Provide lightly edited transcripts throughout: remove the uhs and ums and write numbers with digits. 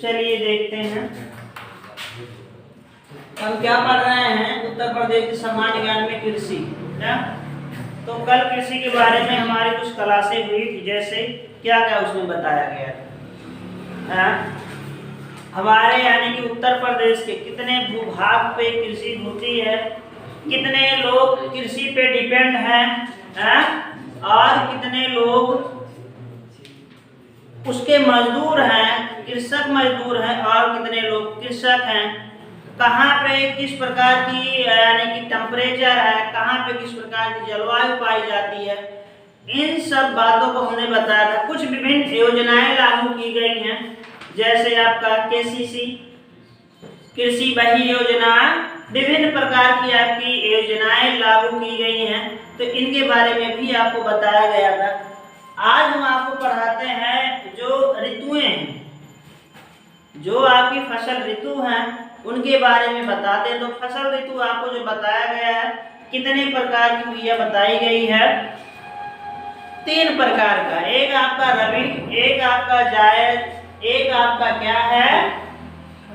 चलिए देखते हैं हम क्या पढ़ रहे हैं उत्तर प्रदेश के सामान्य ज्ञान में कृषि ना। तो कल कृषि के बारे में हमारी कुछ क्लासें हुई थी, जैसे क्या क्या उसमें बताया गया था। हमारे यानी कि उत्तर प्रदेश के कितने भूभाग पे कृषि होती है, कितने लोग कृषि पे डिपेंड हैं, और कितने लोग उसके मजदूर हैं, कृषक मजदूर हैं, और कितने लोग कृषक हैं, कहाँ पे किस प्रकार की यानी कि टेम्परेचर है, कहाँ पे किस प्रकार की जलवायु पाई जाती है, इन सब बातों को हमने बताया था। कुछ विभिन्न योजनाएं लागू की गई हैं, जैसे आपका केसीसी कृषि बही योजना, विभिन्न प्रकार की आपकी योजनाएं लागू की गई हैं, तो इनके बारे में भी आपको बताया गया था। आज हम आपको पढ़ाते हैं जो ऋतुएं हैं, जो आपकी फसल ऋतु हैं उनके बारे में बताते हैं। तो फसल ऋतु आपको जो बताया गया है कितने प्रकार की भैया बताई गई है, 3 प्रकार का। एक आपका रबी, एक आपका जायद, एक आपका क्या है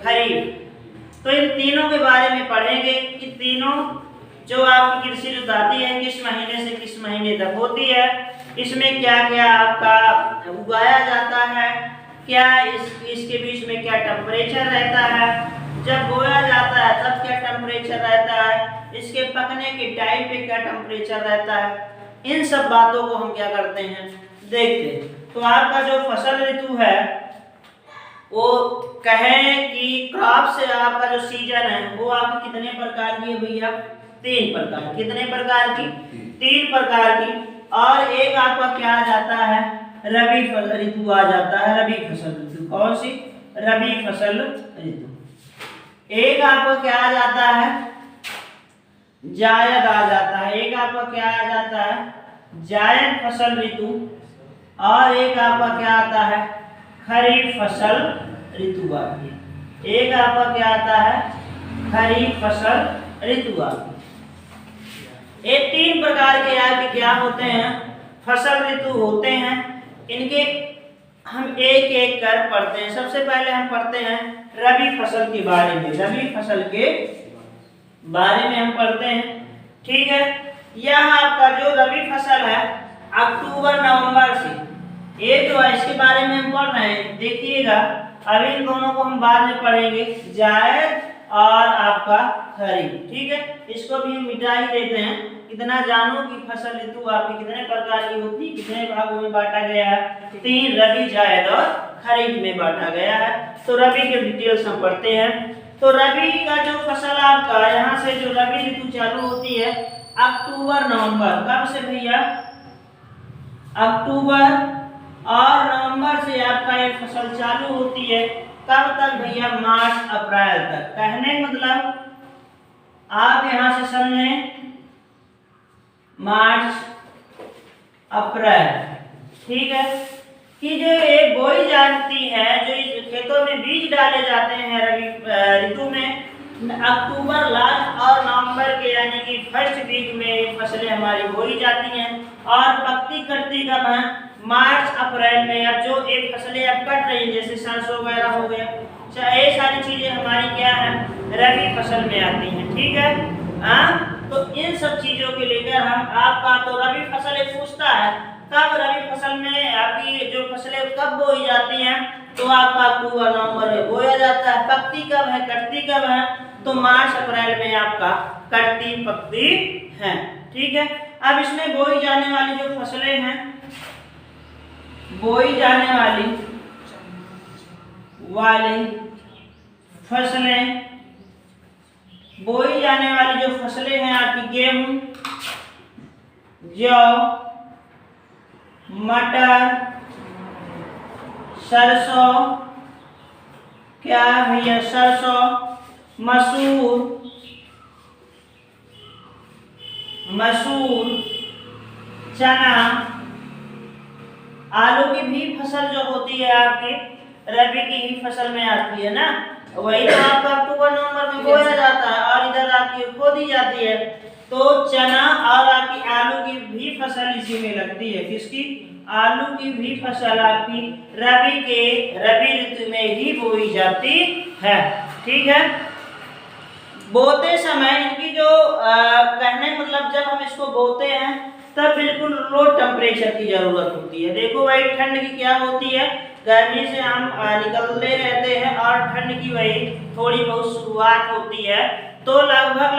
खरीफ। तो इन तीनों के बारे में पढ़ेंगे कि तीनों जो आपकी कृषि ऋतु आती है किस महीने से किस महीने तक होती है, इसमें क्या क्या आपका उगाया जाता है, क्या इसके बीच में क्या टेम्परेचर रहता है, जब बोया जाता है तब क्या टेम्परेचर रहता है, इसके पकने के टाइम पे क्या टेम्परेचर रहता है, इन सब बातों को हम क्या करते हैं देखते हैं। तो आपका जो फसल ऋतु है वो कहें कि क्रॉप से आपका जो सीजन है वो आपकी कितने प्रकार की है भैया, 3 प्रकार। कितने प्रकार की? 3 प्रकार की। और एक आपका क्या आ जाता है रबी फसल ऋतु आ जाता है, रबी फसल ऋतु। कौन सी? रबी फसल ऋतु। एक आपका क्या आ जाता है जायद आ जाता है, एक आपका क्या आ जाता है जायद फसल ऋतु, और एक आपका क्या आता है खरीफ फसल ऋतु आती है। एक आपका क्या आता है खरीफ फसल ऋतु आती है। ये 3 प्रकार के आपके क्या होते हैं फसल ऋतु होते हैं। इनके हम एक एक कर पढ़ते हैं। सबसे पहले हम पढ़ते हैं रबी फसल के बारे में। रबी फसल के बारे में हम पढ़ते हैं, ठीक है। यह आपका जो रबी फसल है अक्टूबर नवंबर से, ये जो है इसके बारे में हम पढ़ रहे हैं, देखिएगा। अभी इन दोनों को हम बाद में पढ़ेंगे, जायद और आपका खरीफ, ठीक है। इसको भी हम मिटा ही देते हैं। इतना जानो कि फसल ऋतु आपकी कितने प्रकार की होती है, कितने भागों में बांटा गया है, 3 रबी, जायद और खरीफ में बांटा गया है। तो रबी के डिटेल्स हम पढ़ते हैं। तो रबी का जो फसल आपका यहाँ से जो रबी ऋतु चालू होती है अक्टूबर नवंबर। कब से भैया? अक्टूबर और नवंबर से आपका ये फसल चालू होती है। कब तक भैया? मार्च अप्रैल तक। कहने मतलब आप यहां से समझें मार्च अप्रैल, ठीक है। कि जो ये बोई जाती है, जो इस खेतों में बीज डाले जाते हैं रबी ऋतु में, अक्टूबर लास्ट और नवंबर के यानी कि फर्स्ट वीक में फसलें हमारी बोई जाती हैं, और पकती कटती कब है? मार्च अप्रैल में। अब जो एक फसलें अब कट रही हैं जैसे सरसों वगैरह हो गया, ये सारी चीजें हमारी क्या है रबी फसल में आती हैं, ठीक है। तो इन सब चीजों के लेकर हम आपका तो रबी फसल एक पूछता है कब रबी फसल में आपकी जो फसलें कब बोई जाती हैं, तो आपका अक्टूबर नवंबर में बोया जाता है। पकती कब है, कटती कब है? तो मार्च अप्रैल में आपका कटती पकती है, ठीक है। अब इसमें बोई जाने वाली जो फसलें हैं, बोई जाने वाली फसलें, बोई जाने वाली जो फसलें हैं आपकी गेहूं, जौ, मटर, सरसों, क्या भैया सरसों, मसूर, चना, आलू की भी फसल जो होती है आपकी रबी की ही फसल में आती है ना। वही तो आपका अक्टूबर नवंबर में बोया जाता है और इधर आपकी खो दी जाती है। तो चना और आपकी आलू की भी फसल इसी में लगती है। किसकी? आलू की भी फसल आपकी रबी ऋतु में ही बोई जाती है। ठीक है। बोते समय इनकी जो कहने मतलब जब हम इसको बोते हैं तब बिल्कुल लो टेम्परेचर की जरूरत होती है। देखो भाई ठंड की क्या होती है, गर्मी से हम निकलते रहते हैं और ठंड की वही थोड़ी बहुत शुरुआत होती है, तो लगभग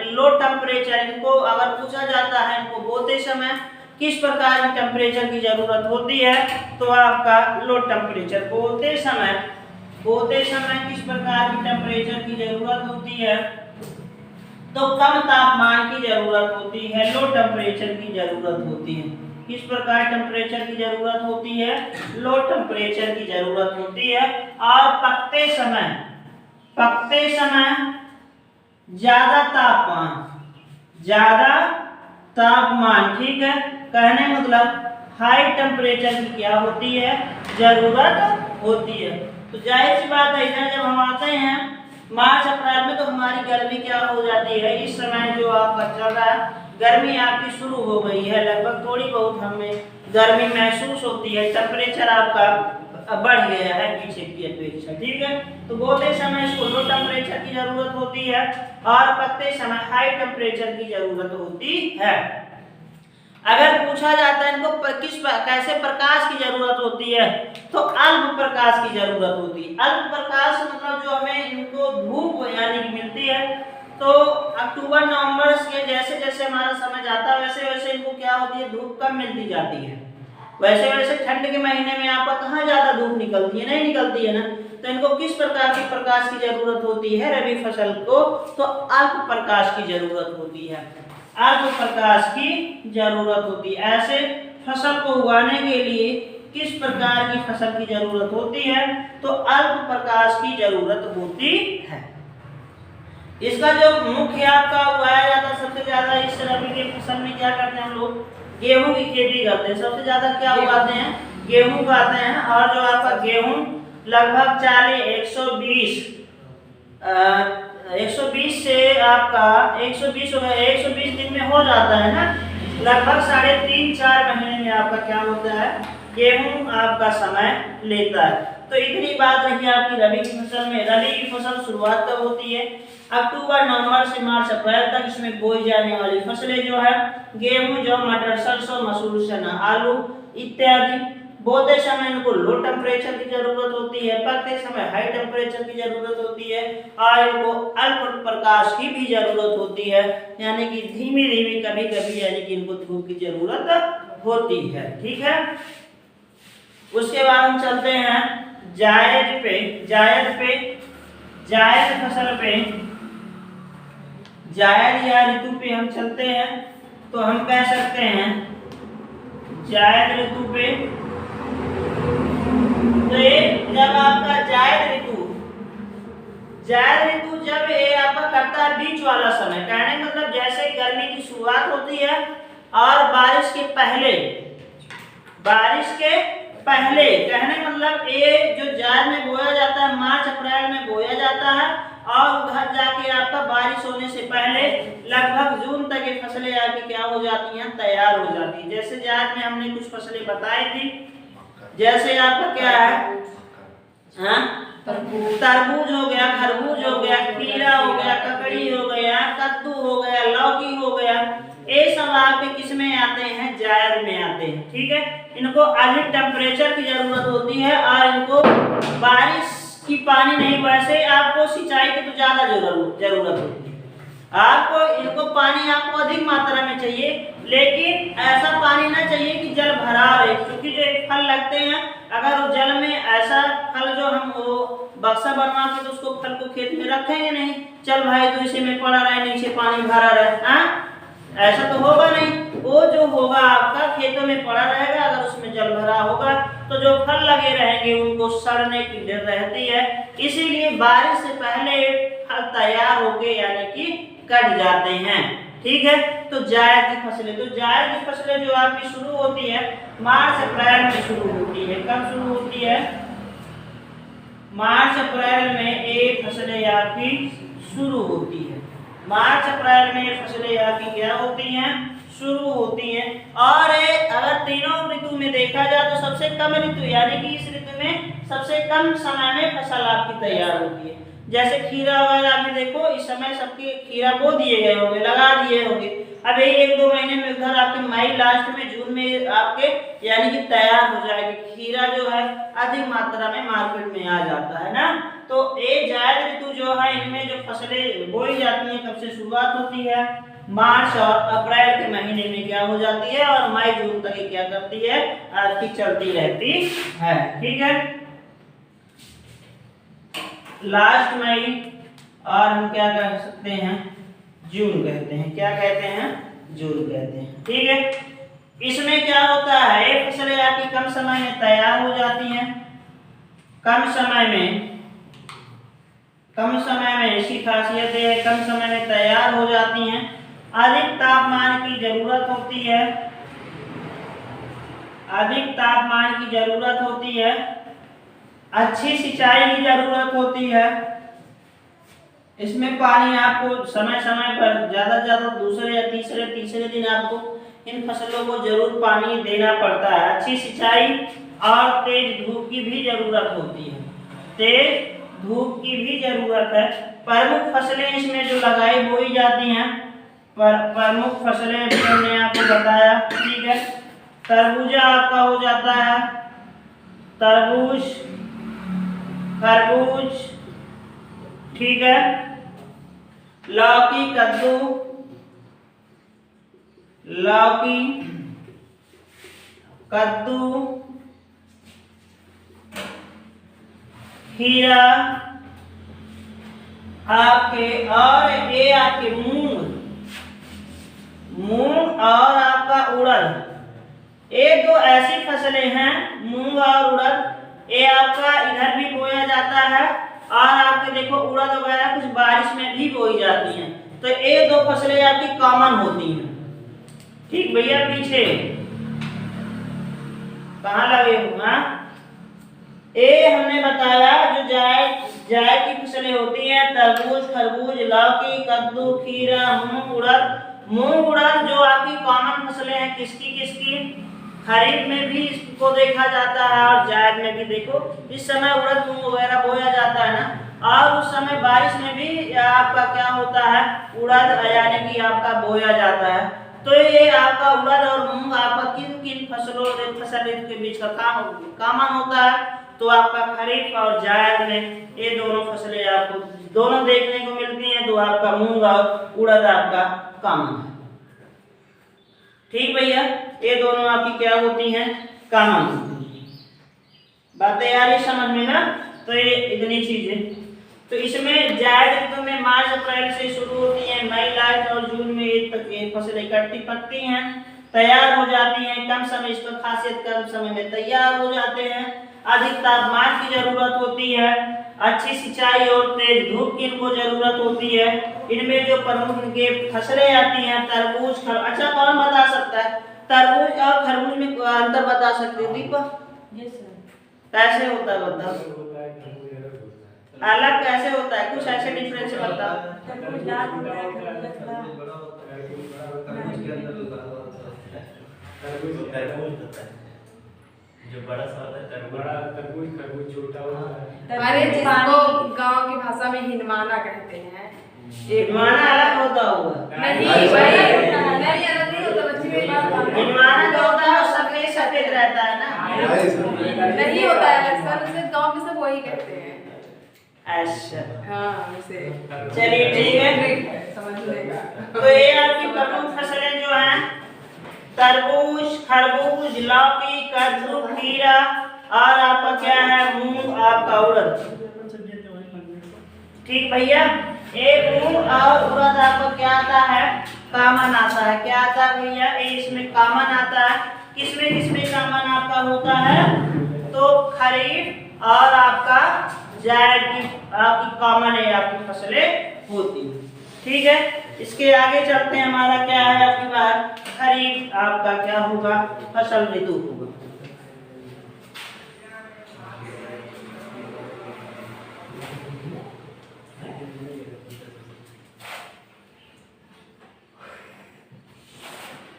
लो टेम्परेचर इनको अगर पूछा जाता है इनको बोते समय किस प्रकार की टेम्परेचर की जरूरत होती है, तो आपका लो टेम्परेचर बोते समय किस प्रकार की टेम्परेचर की जरूरत होती है, तो कम तापमान की जरूरत होती है, लो टेम्परेचर की जरूरत होती है। किस प्रकार टेम्परेचर की जरूरत होती है, लो टेम्परेचर की जरूरत होती है। और पकते समय ज्यादा तापमान, ठीक है, कहने मतलब हाई टेम्परेचर की क्या होती है, जरूरत होती है। तो जाहिर सी बात है इधर जब हम आते हैं मार्च अप्रैल में तो हमारी गर्मी क्या हो जाती है, इस समय जो आपका चल रहा है गर्मी आपकी शुरू हो गई है, लगभग थोड़ी बहुत हमें गर्मी महसूस होती है, टेम्परेचर आपका बढ़ गया है पीछे की अपेक्षा। ठीक है। तो बोते समय इसको लो टेम्परेचर की जरूरत होती है और पकते समय हाई टेम्परेचर की जरूरत होती है। अगर पूछा जाता है इनको कैसे प्रकाश की जरूरत होती है, तो अल्प प्रकाश की जरूरत होती है। अल्प प्रकाश मतलब जो हमें इनको धूप यानी मिलती है, तो अक्टूबर नवंबर के जैसे जैसे हमारा समय जाता है वैसे वैसे इनको क्या होती है, धूप कम मिलती जाती है। वैसे वैसे ठंड के महीने में आपका कहाँ ज्यादा धूप निकलती है, नहीं निकलती है ना, तो इनको किस प्रकार की प्रकाश की जरूरत होती है रबी फसल को, तो अल्प प्रकाश की जरूरत होती है, अल्प प्रकाश की जरूरत होती है। ऐसे फसल को उगाने के लिए किस प्रकार की फसल की जरूरत होती है, तो अल्प प्रकाश की जरूरत होती है। इसका जो मुख्य आपका उगाया जाता है सबसे ज्यादा इस रबी के फसल में क्या करते हैं हम लोग, गेहूं की खेती करते हैं। सबसे ज्यादा क्या उगाते हैं, गेहूं उगाते हैं। और जो आपका गेहूं लगभग 120 से आपका 120 दिन में हो जाता है ना, लगभग 3.5-4 महीने में आपका क्या होता है, गेहूं आपका समय लेता है। तो इतनी बात रही आपकी रबी की फसल में। रबी की फसल शुरुआत कब होती है, अक्टूबर नवंबर से मार्च अप्रैल तक। इसमें बोई जाने वाली फसलें जो है गेहूं, जौ, मटर, सरसों, मसूर, चना, आलू इत्यादि। बोते समय इनको लो टेम्परेचर की जरूरत होती है, पकते समय हाई टेम्परेचर की जरूरत होती है और इनको अल्प प्रकाश की भी जरूरत होती है, यानी कि धीमी धीमी कभी कभी यानी कि इनको धूप की जरूरत होती है। ठीक है। उसके बाद हम चलते हैं जायद फसल पे, जायद या ऋतु पे हम चलते हैं। तो हम कह सकते हैं जायद ऋतु पे, तो ये जब आपका जायद ऋतु जब ये आपका करता है बीच वाला समय, कहने मतलब जैसे गर्मी की शुरुआत होती है और बारिश के पहले कहने मतलब ये जो जायद में बोया जाता है मार्च अप्रैल में बोया जाता है और उधर जाके आपका बारिश होने से पहले लगभग जून तक ये फसलें आपकी क्या हो जाती हैं, तैयार हो जाती है। जैसे जायद में हमने कुछ फसलें बताई थी, जैसे आपका क्या है, तरबूज हो गया, खरबूज हो गया, खीरा हो गया, ककड़ी हो गया, कद्दू हो गया, लौकी हो गया, ये सब आपके किस में आते हैं, जायद में आते हैं। ठीक है। इनको अधिक टेम्परेचर की जरूरत होती है और इनको बारिश की पानी नहीं, वैसे आपको सिंचाई की तो ज्यादा जरूरत होती है, आपको इनको पानी आपको अधिक मात्रा में चाहिए, लेकिन ऐसा पानी ना चाहिए कि जल भरा रहे, क्योंकि जो फल लगते हैं अगर वो जल में ऐसा फल जो हम वो बक्सा बनवा के तो उसको फल को खेत में रखेंगे नहीं, चल भाई तो इसी में पड़ा रहे, नीचे पानी भरा रहे, ऐसा तो होगा नहीं। वो जो होगा आपका खेतों में पड़ा रहेगा, अगर उसमें जल भरा होगा तो जो फल लगे रहेंगे उनको सड़ने की डर रहती है, इसीलिए बारिश से पहले फल तैयार होके यानी कि कट जाते हैं। ठीक है। तो जायद की फसलें, तो जायद की फसलें जो आपकी शुरू होती है मार्च अप्रैल में शुरू होती है। कब शुरू होती है, मार्च अप्रैल में ये फसलें आपकी शुरू होती है। मार्च अप्रैल में ये फसलें आपकी क्या होती हैं, शुरू होती हैं। और अगर तीनों ऋतु में देखा जाए तो सबसे कम ऋतु यानी कि इस ऋतु में सबसे कम समय में फसल आपकी तैयार होती है। जैसे खीरा वगैरह आपने देखो इस समय सबके खीरा बो दिए गए होंगे, लगा दिए होंगे, अब यही 1-2 महीने में उधर आपके मई लास्ट में जून में आपके यानी कि तैयार हो जाएगी। खीरा जो है अधिक मात्रा में मार्केट में आ जाता है ना। तो ये जायद ऋतु जो है इनमें जो फसलें बोई जाती हैं कब से शुरुआत होती है, मार्च और अप्रैल के महीने में क्या हो जाती है और मई जून तक ये क्या करती है आपकी चलती रहती है। ठीक है, लास्ट मई और हम क्या कह सकते हैं, जून कहते हैं। क्या कहते हैं, जून कहते हैं। ठीक है, इसमें क्या होता है ये फसलें आपकी कम समय में तैयार हो जाती हैं। कम समय में इसकी खासियत है कम समय में तैयार हो जाती हैं। अधिक तापमान की जरूरत होती है, अधिक तापमान की जरूरत होती है, अच्छी सिंचाई की जरूरत होती है। इसमें पानी आपको समय समय पर ज्यादा से ज्यादा दूसरे या तीसरे दिन आपको इन फसलों को जरूर पानी देना पड़ता है। अच्छी सिंचाई और तेज धूप की भी जरूरत होती है, तेज धूप की भी जरूरत है। प्रमुख फसलें इसमें जो लगाई बोई जाती हैं, प्रमुख फसलें हमने आपको बताया। ठीक है, तरबूजा आपका हो जाता है, तरबूज, खरबूज, ठीक है, लौकी, कद्दू, लौकी, कद्दू, खीरा आपके, और ये आपके मूंग और आपका उड़द। ये दो ऐसी फसलें हैं मूंग और उड़द, ये आपका इधर भी बोया जाता है और आपके देखो उड़द वगैरह कुछ बारिश में भी बोई जाती हैं। तो ये दो फसलें आपकी कॉमन होती हैं। ठीक भैया, पीछे कहाँ लगे हुआ, ये हमने बताया जो जायद की फसलें होती हैं, तरबूज, खरबूज, लौकी, कद्दू, खीरा, मूंग, उड़द। मूंग उड़द जो आपकी कॉमन फसलें हैं किसकी, खरीफ में भी इसको देखा जाता है और जायद में भी। देखो इस समय उड़द मूंग वगैरह बोया जाता है ना, और उस समय बारिश में भी आपका क्या होता है उड़द यानी कि आपका बोया जाता है। तो ये आपका उड़द और मूंग आपका किन फसल ऋतु के बीच का कॉमन होता है, तो आपका खरीफ और जायद में ये दोनों फसलें आपको दोनों देखने को मिलती हैं। तो आपका मूंग और उड़द आपका कॉमन है। ठीक भैया, ये दोनों आपकी क्या होती हैं, कॉमन होती हैं। बातें आ रही समझ में ना। तो ये इतनी चीजें, तो इसमें जायद ऋतु में मार्च अप्रैल से शुरू होती है, मई लास्ट और जून में ये फसलें इकट्ठी पकती हैं, तैयार हो जाती हैं। कम समय, इसका खासियत कम समय में तैयार हो जाते हैं। अधिक तापमान की जरूरत होती है, अच्छी सिंचाई और तेज धूप की इनको जरूरत होती है। इनमें जो प्रमुख इनके फसलें आती हैं तरबूज, अच्छा कौन बता सकता है तरबूज और खरबूज में अंतर बता सकते हो दीपक? कैसे होता है बताओ, अलग कैसे होता है, कुछ ऐसे डिफरेंस बताओ। जो बड़ा सा होता है तरबूज, खरबूज छोटा होता है। अरे जिसको गांव की भाषा में हिंदवाना कहते हैं। हिंदवाना अलग होता होगा? नहीं भाई, नहीं अलग नहीं होता, बच्ची मेरी बात मान। हिंदवाना जो होता है वो सफेद रहता है ना, नहीं होता है अलग सर, उसे गांव में सब वही कहते हैं। अच्छा हाँ उसे, चलिए ठीक है, समझ लेगा। तो ये आपकी प्रमुख फसलें जो हैं तरबूज, खरबूज, लौकी, कद्दू, खीरा और आपका क्या है मूंग, आपका उड़द। ठीक भैया, एक मूंग और उड़द आपका क्या आता है, कॉमन आता है। क्या आता है भैया, इसमें कॉमन आता है। किसमें कॉमन आपका होता है, तो खरीफ और आपका जायद की आपकी कॉमन है आपकी फसलें होती है। ठीक है, इसके आगे चलते हैं। हमारा क्या है आपकी बात, खरीफ आपका क्या होगा, फसल ऋतु होगा।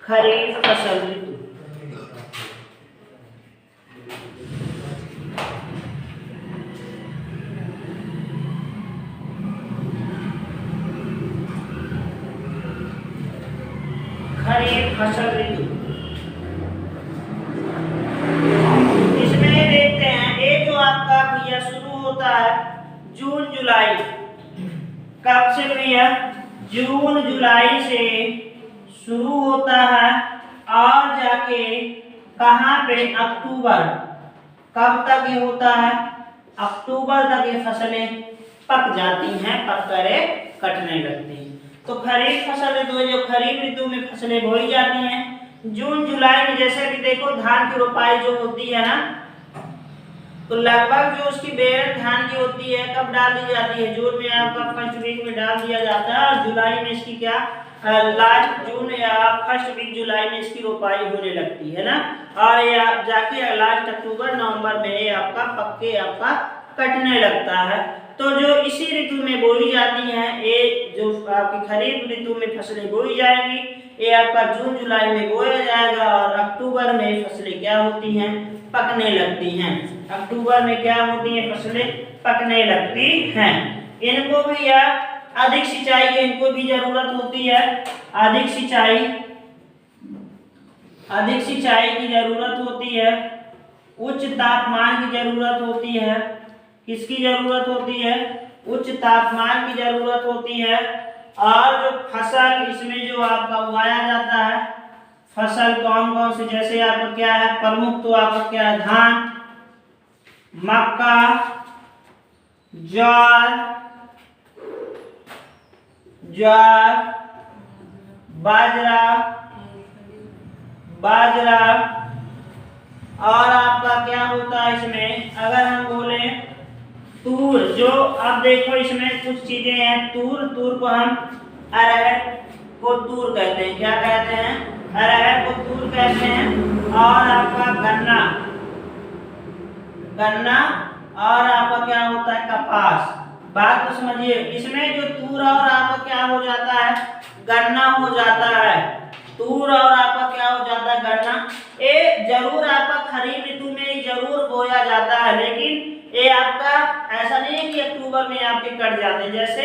खरीफ फसल ऋतु। खरीफ फसल ऋतु। इसमें देखते हैं ये जो आपका भैया शुरू होता है जून जुलाई। कब से भैया? जून जुलाई से शुरू होता है और जाके कहाँ पे? अक्टूबर। कब तक ये होता है? अक्टूबर तक ये फसलें पक जाती हैं, पक करे कटने लगती हैं। तो खरीफ फसल ऋतु जो खरीफ ऋतु में फसलें बोई जाती हैं जून जुलाई में। जैसे कि देखो धान की रोपाई जो होती है ना, तो लगभग जो उसकी बेरन धान की होती है कब डाल दी जाती है? जून में आपका फर्स्ट वीक में डाल दिया जाता है और जुलाई में इसकी क्या लास्ट जून या फर्स्ट वीक जुलाई में इसकी रोपाई होने लगती है ना, और ये जाके लास्ट अक्टूबर नवंबर में ये आपका पक्के आपका कटने लगता है। तो जो इसी ऋतु में बोई जाती हैं ये जो आपकी खरीफ ऋतु में फसलें बोई जाएंगी, ये आपका जून जुलाई में बोया जाएगा और अक्टूबर में फसलें क्या होती हैं? पकने लगती हैं। अक्टूबर में क्या होती हैं? फसलें पकने लगती हैं। इनको भी या अधिक सिंचाई की इनको भी जरूरत होती है। अधिक सिंचाई की जरूरत होती है। उच्च तापमान की जरूरत होती है। किसकी जरूरत होती है? उच्च तापमान की जरूरत होती है। और जो फसल इसमें जो आपका उगाया जाता है फसल कौन कौन से? जैसे आपका क्या है प्रमुख, तो आपका क्या है? धान, मक्का, ज्वार, बाजरा और आपका क्या होता है इसमें? अगर हम बोले तूर, जो अब देखो इसमें कुछ चीजें हैं। तूर को हम अरहर को तूर कहते हैं। क्या कहते हैं? अरहर को तूर कहते हैं। और आपका गन्ना और आपका क्या होता है? कपास। बात तो समझिए, इसमें जो तूर और आपका क्या हो जाता है? गन्ना हो जाता है। तूर और आपका क्या हो जाता है? गन्ना। ये जरूर आपका खरीफ ऋतु में जरूर बोया जाता है, लेकिन ये आपका ऐसा नहीं है कि अक्टूबर में आपके कट जाते हैं। जैसे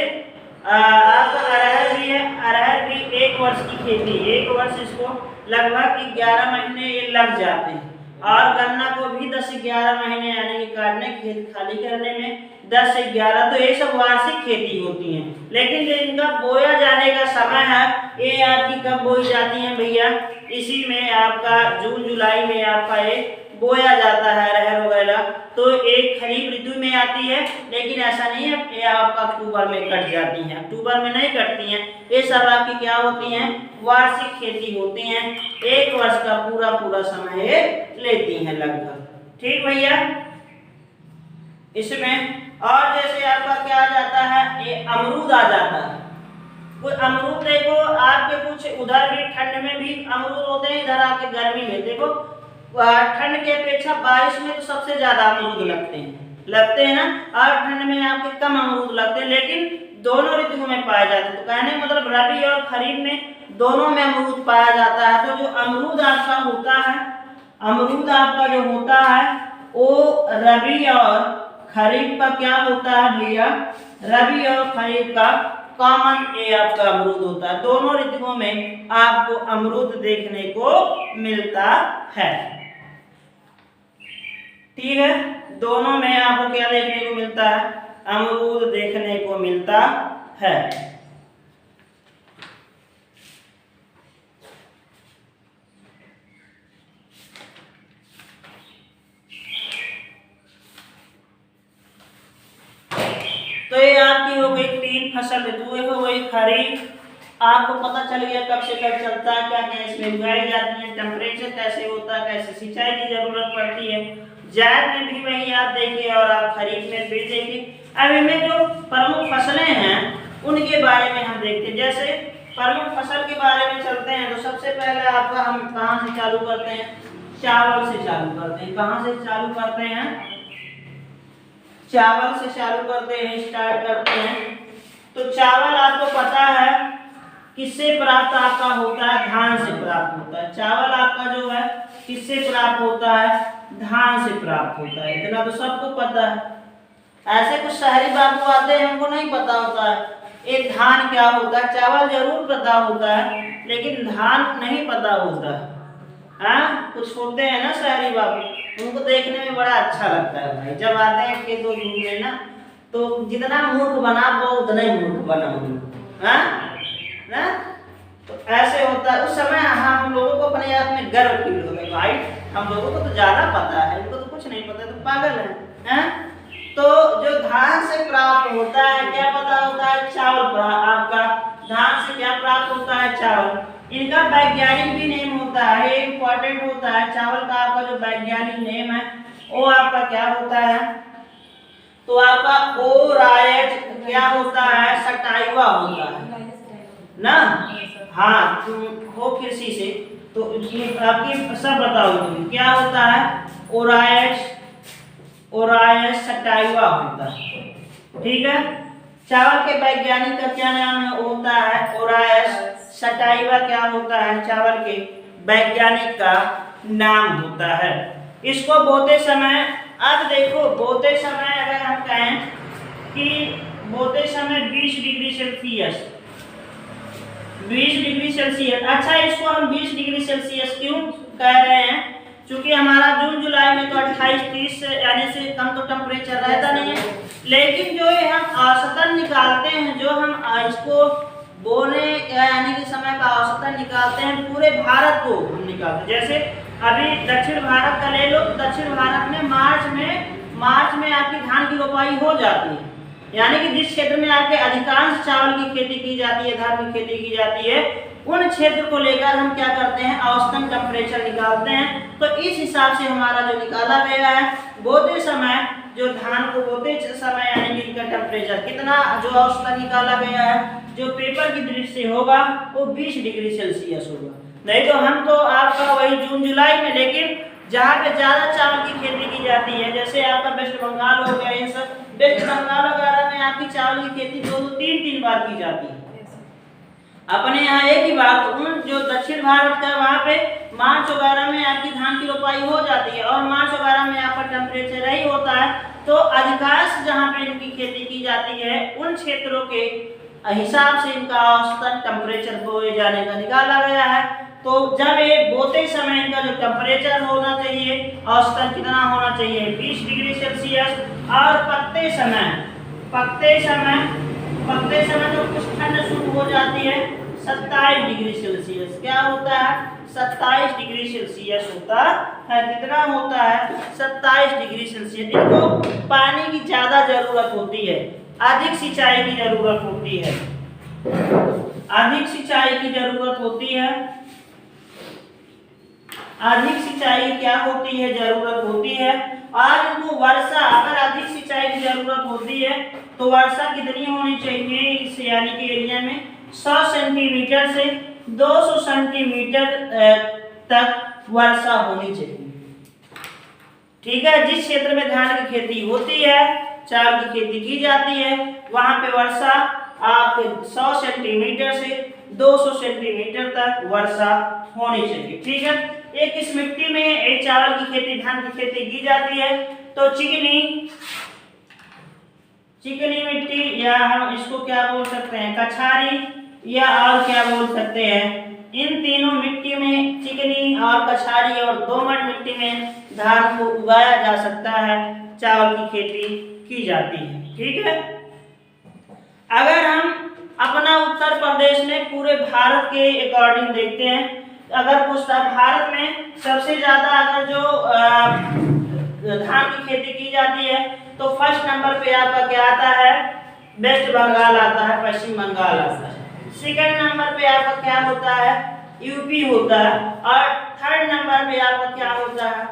आपका अरहर भी है, अरहर भी 1 वर्ष की खेती, 1 वर्ष इसको लगभग 11 महीने ये लग जाते हैं। और गन्ना को भी 10 से 11 महीने यानी कि काटने खेत खाली करने में 10 से 11, तो ये सब वार्षिक खेती होती हैं। लेकिन जो इनका बोया जाने का समय है ये आपकी कब बोई जाती है भैया? इसी में आपका जून जुलाई में आपका ये बोया जाता है अरहर वगैरह। तो एक खरीफ ऋतु में आती है, लेकिन ऐसा नहीं है ये आपका अक्टूबर में कट जाती हैं। अक्टूबर में नहीं कटती हैं, ये सब आपकी क्या होती हैं? वार्षिक खेती होती हैं। 1 वर्ष का पूरा समय ये लेती हैं लगभग। ठीक भैया। इसमें और जैसे आपका क्या आ जाता है? ये अमरूद आ जाता है। कोई अमरूद देखो आपके कुछ उधर भी ठंड में भी अमरूद होते हैं, इधर आपके गर्मी में देखो ठंड के अपेक्षा बारिश में तो सबसे ज्यादा अमरूद लगते हैं ना, और ठंड में आपके कम अमरूद लगते हैं, लेकिन दोनों ऋतुओं में पाए जाते हैं। तो कहने मतलब रबी और खरीफ में दोनों में अमरूद पाया जाता है। तो जो अमरूद आपका होता है, अमरूद आपका जो होता है वो रबी और खरीफ का क्या होता है भैया? रबी और खरीफ का कॉमन ये आपका अमरूद होता है। दोनों ऋतुओं में आपको अमरूद देखने को मिलता है। ठीक है, दोनों में आपको क्या देखने को मिलता है? अमरूद देखने को मिलता है। तो ये आपकी हो गई 3 फसल ऋतु, हो गई खरीफ। आपको पता चल गया कब से कब चलता है, क्या क्या इसमें उगाई जाती है, टेम्परेचर कैसे होता है, कैसे सिंचाई की जरूरत पड़ती है। जायद में भी वही आप देखिए और आप खरीफ में भी देखिए। अब इनमें जो प्रमुख फसलें हैं उनके बारे में हम देखते हैं। जैसे प्रमुख फसल के बारे में चलते हैं तो सबसे पहले आपका हम कहाँ से चालू करते हैं? चावल से चालू करते हैं। कहाँ से चालू करते हैं? चावल से चालू करते हैं, स्टार्ट करते हैं। तो चावल आपको पता है किससे प्राप्त आपका होता है? धान से प्राप्त होता है। चावल आपका जो है किससे प्राप्त होता है? धान से प्राप्त होता है। इतना तो सबको पता है। ऐसे कुछ शहरी बाबू आते हैं, हमको नहीं पता होता है ये धान क्या होता है। चावल जरूर पता होता है लेकिन धान नहीं पता होता है। हाँ, कुछ होते हैं ना शहरी बाबू, उनको देखने में बड़ा अच्छा लगता है भाई। जब आते हैं खेतों में ना, तो जितना मूर्ख बना वो उतना ही मूर्ख बना। हाँ ना, तो ऐसे होता है। उस समय हम लोगों को अपने आप में गर्व फील होता है भाई, हम लोगों को तो ज्यादा पता है, इनको तो कुछ नहीं पता, तो पागल है। तो जो धान से प्राप्त होता है क्या पता होता है? चावल। आपका धान से क्या प्राप्त होता है? चावल। इनका वैज्ञानिक भी नेम होता है, इम्पोर्टेंट होता है। चावल का आपका जो वैज्ञानिक नेम है वो आपका क्या होता है? तो आपका ओरायज क्या होता है? सटाइवा होता है ना। हाँ, तुम हो कृषि से तो आपकी सब बताओ तुम क्या होता है? ओरायज सटाइवा होता है। ठीक है, चावल के वैज्ञानिक का क्या नाम है? होता है ओरायज सटाइवा। क्या होता है? चावल के वैज्ञानिक का नाम होता है। इसको बोते समय, अब देखो बोते समय अगर हम कहें कि बोते समय 20 डिग्री सेल्सियस, 20 डिग्री सेल्सियस। अच्छा, इसको हम 20 डिग्री सेल्सियस क्यों कह रहे हैं? क्योंकि हमारा जून जुलाई में तो 28-30 यानी से कम तो टेम्परेचर रहता नहीं है, लेकिन जो ये हम औसतन निकालते हैं, जो हम इसको बोने यानी कि समय का औसतन निकालते हैं, पूरे भारत को हम निकालते हैं। जैसे अभी दक्षिण भारत का ले लो, दक्षिण भारत में मार्च में आपकी धान की रोपाई हो जाती है। यानी कि जिस क्षेत्र में आपके अधिकांश चावल की खेती की जाती है, धान की खेती की जाती है, उन क्षेत्र को लेकर हम क्या करते हैं? औसतन टेम्परेचर निकालते हैं। तो इस हिसाब से हमारा जो निकाला गया है, बोते समय जो धान को बोते समय यानी कि इनका टेम्परेचर कितना जो औसतन निकाला गया है, जो पेपर की दृष्टि से होगा वो 20 डिग्री सेल्सियस होगा। नहीं तो हम तो आपका वही जून जुलाई में, लेकिन जहाँ पे ज्यादा चावल की खेती की जाती है, जैसे आपका वेस्ट बंगाल हो गया, ये सब वेस्ट बंगाल वगैरह में आपकी चावल की खेती 2-3 बार की जाती है। अपने यहाँ एक ही बार। तो उन जो दक्षिण भारत का वहाँ पे मार्च वगैरह में आपकी धान की रोपाई हो जाती है, और मार्च वगैरह में आपका टेम्परेचर ही होता है। तो अधिकांश जहाँ पे इनकी खेती की जाती है, उन क्षेत्रों के हिसाब से इनका औसतन टेम्परेचर बोए जाने का निकाला गया है। तो जब ये बोते समय इनका जो टेम्परेचर होना चाहिए, औसतन कितना होना चाहिए? 20 डिग्री सेल्सियस। और पकते समय तो कुछ ठंड शुरू हो जाती है, 27 डिग्री सेल्सियस। क्या होता है? 27 डिग्री सेल्सियस होता है। कितना होता है? 27 डिग्री सेल्सियस। इनको पानी की ज्यादा जरूरत होती है, अधिक सिंचाई की जरूरत होती है, अधिक सिंचाई की जरूरत होती है। अधिक सिंचाई क्या होती है? जरूरत होती है। और इनको वर्षा, अगर अधिक सिंचाई की जरूरत होती है तो वर्षा कितनी होनी चाहिए इस यानी कि एरिया में? 100 सेंटीमीटर से 200 सेंटीमीटर तक वर्षा होनी चाहिए। ठीक है, जिस क्षेत्र में धान की खेती होती है, चावल की खेती की जाती है, वहां पे वर्षा आपके 100 सेंटीमीटर से 200 सेंटीमीटर तक वर्षा होनी चाहिए। ठीक है, एक इस मिट्टी में एक चावल की खेती, धान की खेती की जाती है, तो चिकनी मिट्टी, या हम इसको क्या बोल सकते हैं? कछारी, या और क्या बोल सकते हैं? इन तीनों मिट्टी में, चिकनी और कछारी और दोमट मिट्टी में धान को उगाया जा सकता है, चावल की खेती की जाती है। ठीक है, अगर हम अपना उत्तर प्रदेश में पूरे भारत के अकॉर्डिंग देखते हैं, अगर पूछता है भारत में सबसे ज्यादा अगर जो धान की खेती की जाती है, तो फर्स्ट नंबर पे आपका क्या आता है? वेस्ट बंगाल आता है, पश्चिम बंगाल आता है। सेकंड नंबर पे आपका क्या होता है? यूपी होता है। और थर्ड नंबर पे आपका क्या होता है?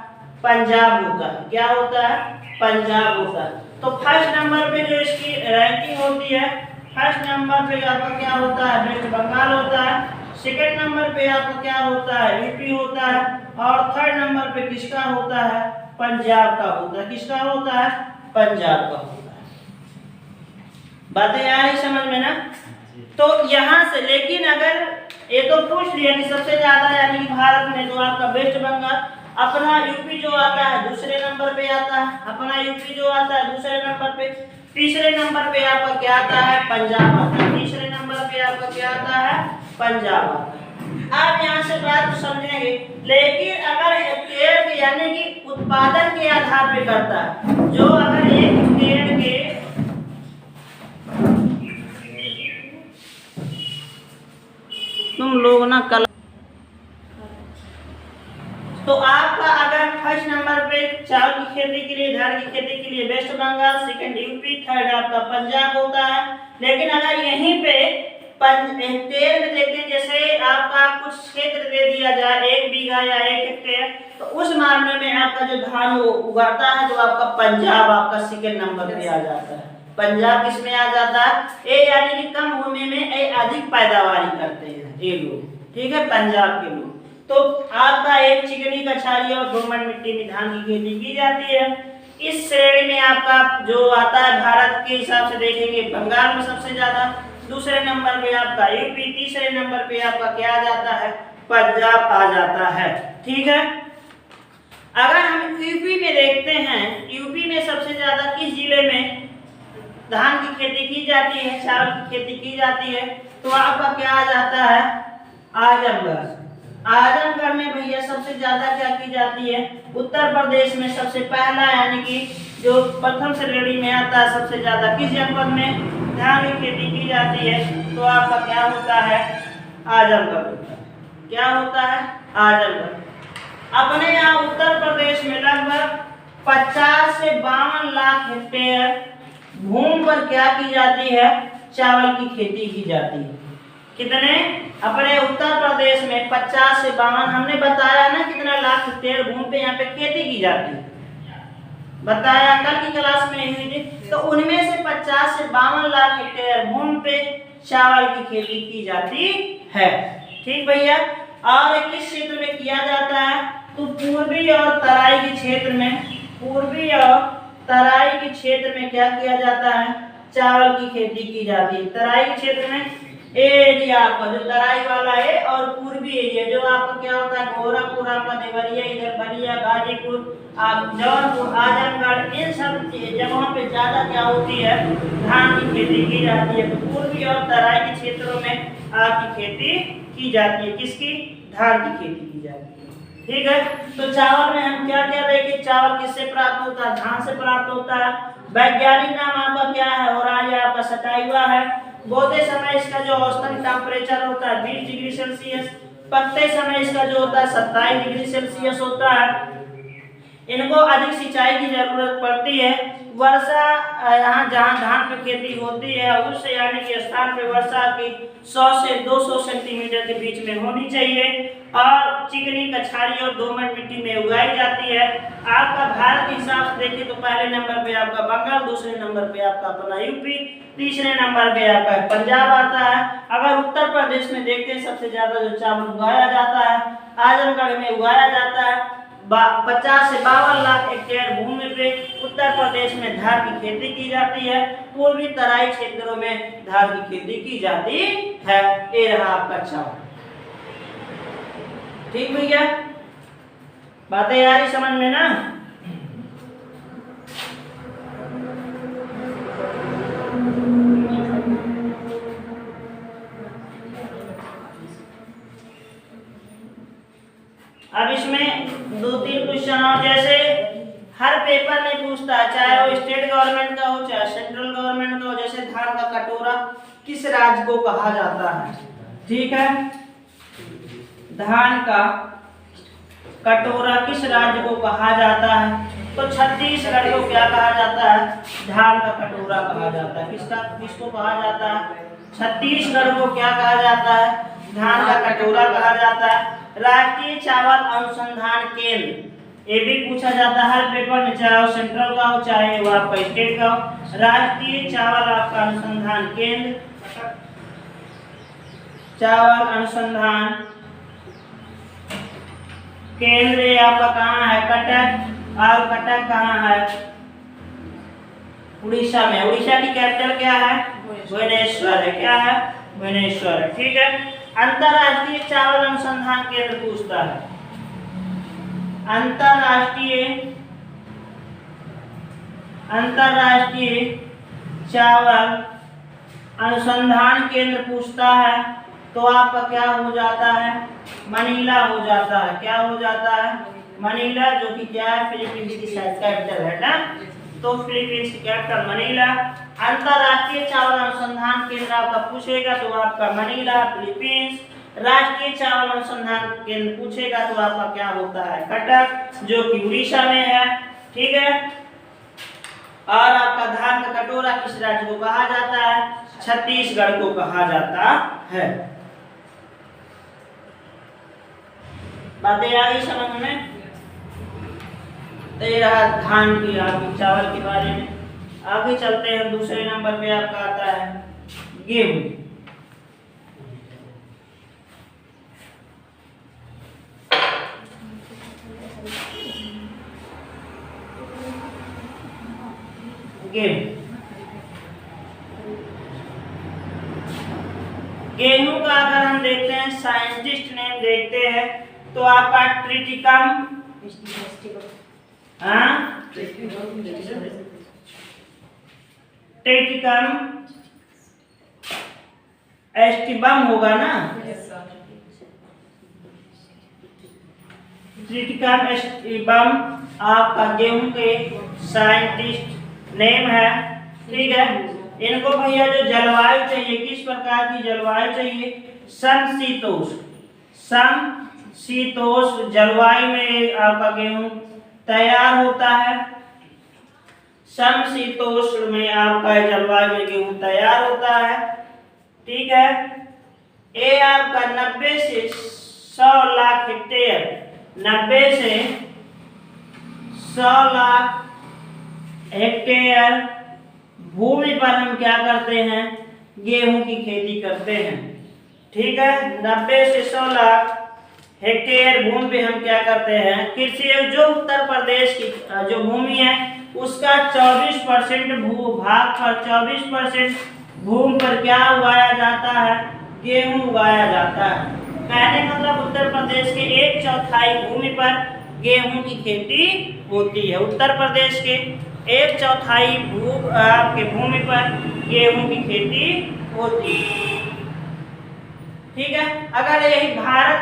पंजाब होता है। क्या होता है? पंजाब होता है। तो फर्स्ट नंबर पे जो इसकी रैंकिंग होती है, फर्स्ट नंबर पे आपका क्या होता है? वेस्ट बंगाल होता है। सेकंड नंबर पे आपका क्या होता है? यूपी होता है। और थर्ड नंबर पे किसका होता है? पंजाब का होता है। किसका होता है? पंजाब का होता है। बातें आ रही समझ में ना? तो यहाँ से, लेकिन अगर ये तो पूछ लिया कि सबसे ज्यादा यानी कि भारत में जो आपका वेस्ट बंगाल, अपना यूपी जो आता है दूसरे नंबर पे आता है, अपना यूपी जो आता है दूसरे नंबर पे, तीसरे नंबर पे आपका क्या आता है, पंजाब आता है, तीसरे नंबर पे आपका क्या आता है, पंजाब आता है। आप यहाँ से बात समझेंगे, लेकिन अगर पेड़ यानी कि उत्पादन के आधार पे करता है, जो अगर एक पेड़ के तुम लोग ना कल, तो आपका अगर फर्स्ट नंबर पे चावल की खेती के लिए, धान की खेती के लिए West Bengal, second UP, third आपका पंजाब होता है। लेकिन अगर यहीं पे हेक्टेयर में देखते हैं, जैसे आपका कुछ क्षेत्र दे दिया जाए 1 बीघा या 1 हेक्टेयर, तो उस मामले में आपका जो धान वो उगाता है, तो आपका पंजाब आपका सेकंड नंबर पे आ जाता है। पंजाब किसमें आ जाता है, ये यानी कि कम भूमि में ये अधिक पैदावारी करते हैं ये लोग, ठीक है, पंजाब के लोग। तो आपका एक चिकनी कछारी और दोमट मिट्टी में धान की खेती की जाती है। इस श्रेणी में आपका जो आता है भारत के हिसाब से देखेंगे, बंगाल में सबसे ज्यादा, दूसरे नंबर पे आपका यूपी, तीसरे नंबर पे आपका क्या आ जाता है, पंजाब आ जाता है, ठीक है। अगर हम यूपी में देखते हैं, यूपी में सबसे ज्यादा किस जिले में धान की खेती की जाती है, चावल की खेती की जाती है, तो आपका क्या आ जाता है, आजमगढ़। आजमगढ़ में भैया सबसे ज्यादा क्या की जाती है, उत्तर प्रदेश में सबसे पहला यानी कि जो प्रथम श्रेणी में आता है, सबसे ज्यादा किस जनपद में धान की खेती की जाती है, तो आपका क्या होता है, आजमगढ़ होता है। क्या होता है, आजमगढ़। अपने यहाँ उत्तर प्रदेश में लगभग 50 से 52 लाख हेक्टेयर भूमि पर क्या की जाती है, चावल की खेती की जाती है। कितने, अपने उत्तर प्रदेश में 50 से 52, हमने बताया ना कितना लाख हेक्टेयर भूमि पे यहाँ पे खेती की जाती है, बताया कल की क्लास में हुई थी। तो उनमें से 50 से 52 लाख हेक्टेयर भूमि पे चावल की खेती की जाती है, ठीक भैया। और किस क्षेत्र में किया जाता है, तो पूर्वी और तराई के क्षेत्र में, पूर्वी और तराई के क्षेत्र में क्या किया जाता है, चावल की खेती की जाती है। तराई के क्षेत्र में एरिया आपका जो तराई वाला है, और पूर्वी एरिया जो आपका क्या होता है, गोरखपुर, आपका देवरिया, इधर बलिया, गाजीपुर, जौनपुर, आजमगढ़, इन सब जगहों पे ज्यादा क्या होती है, धान की खेती की जाती है। तो पूर्वी और तराई के क्षेत्रों में आपकी खेती की जाती है, किसकी, धान की खेती की जाती है, ठीक है। तो चावल में हम क्या क्या देखें, चावल किससे प्राप्त होता है, धान से प्राप्त होता है। वैज्ञानिक नाम आपका क्या है, और आज आपका सताइवा है। बोते समय इसका जो औसतन टेम्परेचर होता है 20 डिग्री सेल्सियस, पकते समय इसका जो होता है 27 डिग्री सेल्सियस होता है। इनको अधिक सिंचाई की जरूरत पड़ती है। वर्षा यहाँ जहाँ धान पर खेती होती है, उस यानी कि स्थान पे वर्षा की 100 से 200 सेंटीमीटर के बीच में होनी चाहिए, और चिकनी कछारी और दोमट मिट्टी में उगाई जाती है। आपका भारत के हिसाब से देखिए तो पहले नंबर पे आपका बंगाल, दूसरे नंबर पे आपका अपना यूपी, तीसरे नंबर पे आपका पंजाब आता है। अगर उत्तर प्रदेश में देखते हैं, सबसे ज्यादा जो चावल उगाया जाता है आजमगढ़ में उगाया जाता है। 50 से 52 लाख हेक्टेयर भूमि पे उत्तर प्रदेश में धान की खेती की जाती है। पूर्वी तराई क्षेत्रों में धान की खेती की जाती है। ये रहा आपका चावल, ठीक भैया, बातें आ रही समझ में ना। अब इसमें 2-3 क्वेश्चन और, जैसे हर पेपर में पूछता है, चाहे वो स्टेट गवर्नमेंट का हो चाहे सेंट्रल गवर्नमेंट का हो, जैसे धान का कटोरा किस राज्य को कहा जाता है, ठीक है। धान का कटोरा किस राज्य को कहा जाता है, तो छत्तीसगढ़ को क्या कहा जाता है, धान का कटोरा कहा जाता है। किसको कहा जाता है, छत्तीसगढ़ को क्या कहा जाता है, धान का कटोरा कहा जाता है। राष्ट्रीय चावल अनुसंधान केंद्र, ये भी पूछा जाता है हर पेपर में, चाहे वो सेंट्रल का हो चाहे वो आपका स्टेट का हो। राष्ट्रीय चावल आपका अनुसंधान केंद्र, चावल अनुसंधान केंद्र आपका कहाँ है, कटक। और कटक कहाँ है, उड़ीसा में। उड़ीसा की कैपिटल क्या है, भुवनेश्वर है। क्या है, भुवनेश्वर है, ठीक है। अंतरराष्ट्रीय चावल अनुसंधान केंद्र पूछता है, अंतरराष्ट्रीय चावल अनुसंधान केंद्र पूछता है तो आपका क्या हो जाता है, मनीला हो जाता है। क्या हो जाता है, मनीला, जो कि क्या है, फिलीपींस की कैपिटल है ना, तो फिलीपींस की कैपिटल मनीला। अंतरराष्ट्रीय चावल अनुसंधान केंद्र आपका पूछेगा तो आपका मनीला, फिलीपींस। राष्ट्रीय चावल अनुसंधान केंद्र पूछेगा तो आपका क्या होता है, कटक, जो कि उड़ीसा में है, ठीक है। और आपका धान का कटोरा किस राज्य को कहा जाता है, छत्तीसगढ़ को कहा जाता है। बातें आ गई समझ में। तो ये रहा धान की, आपकी चावल के बारे में। आगे चलते हैं, दूसरे नंबर पे आपका आता है गेहूं। गेहूं का अगर हम देखते हैं, साइंटिस्ट नेम देखते हैं तो आपका ट्रिटिकम, ट्रिटिकम एस्टिबम होगा ना, ट्रिटिकम एस्टिबम आपका गेहूं के साइंटिस्ट नेम है, ठीक है। इनको भैया जो जलवायु चाहिए, किस प्रकार की जलवायु चाहिए, समशीतोष्ण, समशीतोष्ण जलवायु में आपका गेहूं तैयार होता है। समशीतोष्ण में आपका जलवायु में गेहूं तैयार होता है, ठीक है। ये आपका 90 से 100 लाख हेक्टेयर, 90 से 100 लाख हेक्टेयर भूमि पर हम क्या करते हैं, गेहूं की खेती करते हैं, ठीक है। 90 से 100 लाख हेक्टेयर भूमि पे हम क्या करते हैं, कृषि। जो उत्तर प्रदेश की जो भूमि है उसका 24% भूभाग पर, 24% भूमि पर क्या उगाया जाता है, गेहूं उगाया जाता है। कहने मतलब उत्तर प्रदेश के 1/4 भूमि पर गेहूं की खेती होती है। उत्तर प्रदेश के 1/4 आपके भूमि पर गेहूं की खेती होती है, ठीक है। अगर यही भारत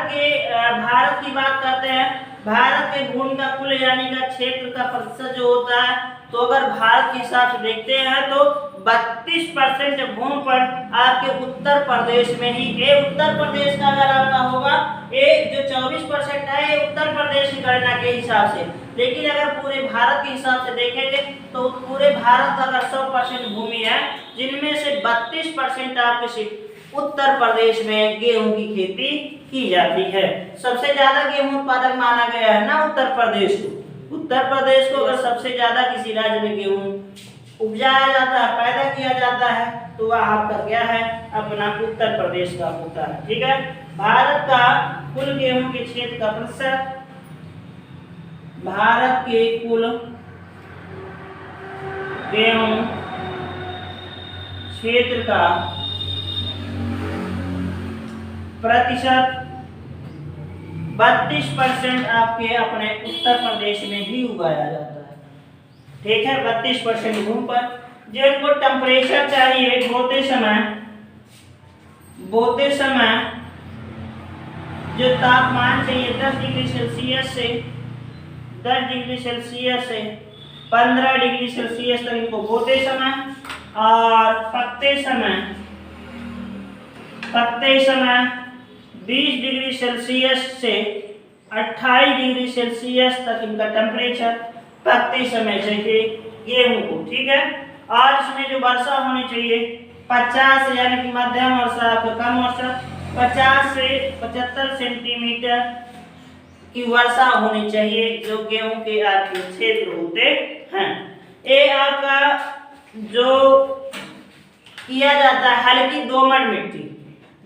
की बात करते हैं, भारत के भूमि का कुल यानी का क्षेत्र का प्रतिशत जो होता है, तो अगर भारत के हिसाब से देखते हैं तो 32% भूमि पर आपके उत्तर प्रदेश में ही, ये उत्तर प्रदेश का अगर आपका होगा, ये जो 24% है ये उत्तर प्रदेश की गणना के हिसाब से। लेकिन अगर पूरे भारत के हिसाब से देखेंगे तो पूरे भारत का अगर 100% भूमि है, जिनमें से 32% आपके सिर्फ उत्तर प्रदेश में गेहूं की खेती की जाती है। सबसे ज्यादा गेहूं उत्पादक माना गया है ना उत्तर प्रदेश को। उत्तर प्रदेश को अगर सबसे ज्यादा किसी राज्य में गेहूं उपजाया जाता है, पैदा किया जाता है, तो वह आपका क्या है, अपना उत्तर प्रदेश का होता है, ठीक है। भारत का कुल गेहूं के क्षेत्र का प्रतिशत, भारत के कुल गेहूं क्षेत्र का प्रतिशत 32% आपके अपने उत्तर प्रदेश में ही उगाया जाता है, ठीक है। 32% भूमि पर। जिनको टेम्परेचर चाहिए बोते समय जो तापमान चाहिए 10 डिग्री सेल्सियस से 15 डिग्री सेल्सियस तक इनको बोते समय, और पकते समय 20 डिग्री सेल्सियस से 28 डिग्री सेल्सियस तक इनका टेम्परेचर पकते समय चाहिए गेहूं को, ठीक है। और इसमें जो वर्षा होनी चाहिए 50 यानी कि मध्यम वर्षा, कम वर्षा 50 से 75 सेंटीमीटर की वर्षा होनी चाहिए, जो गेहूं के आपके क्षेत्र होते हैं। ये आपका जो किया जाता है हल्की दोमट मिट्टी।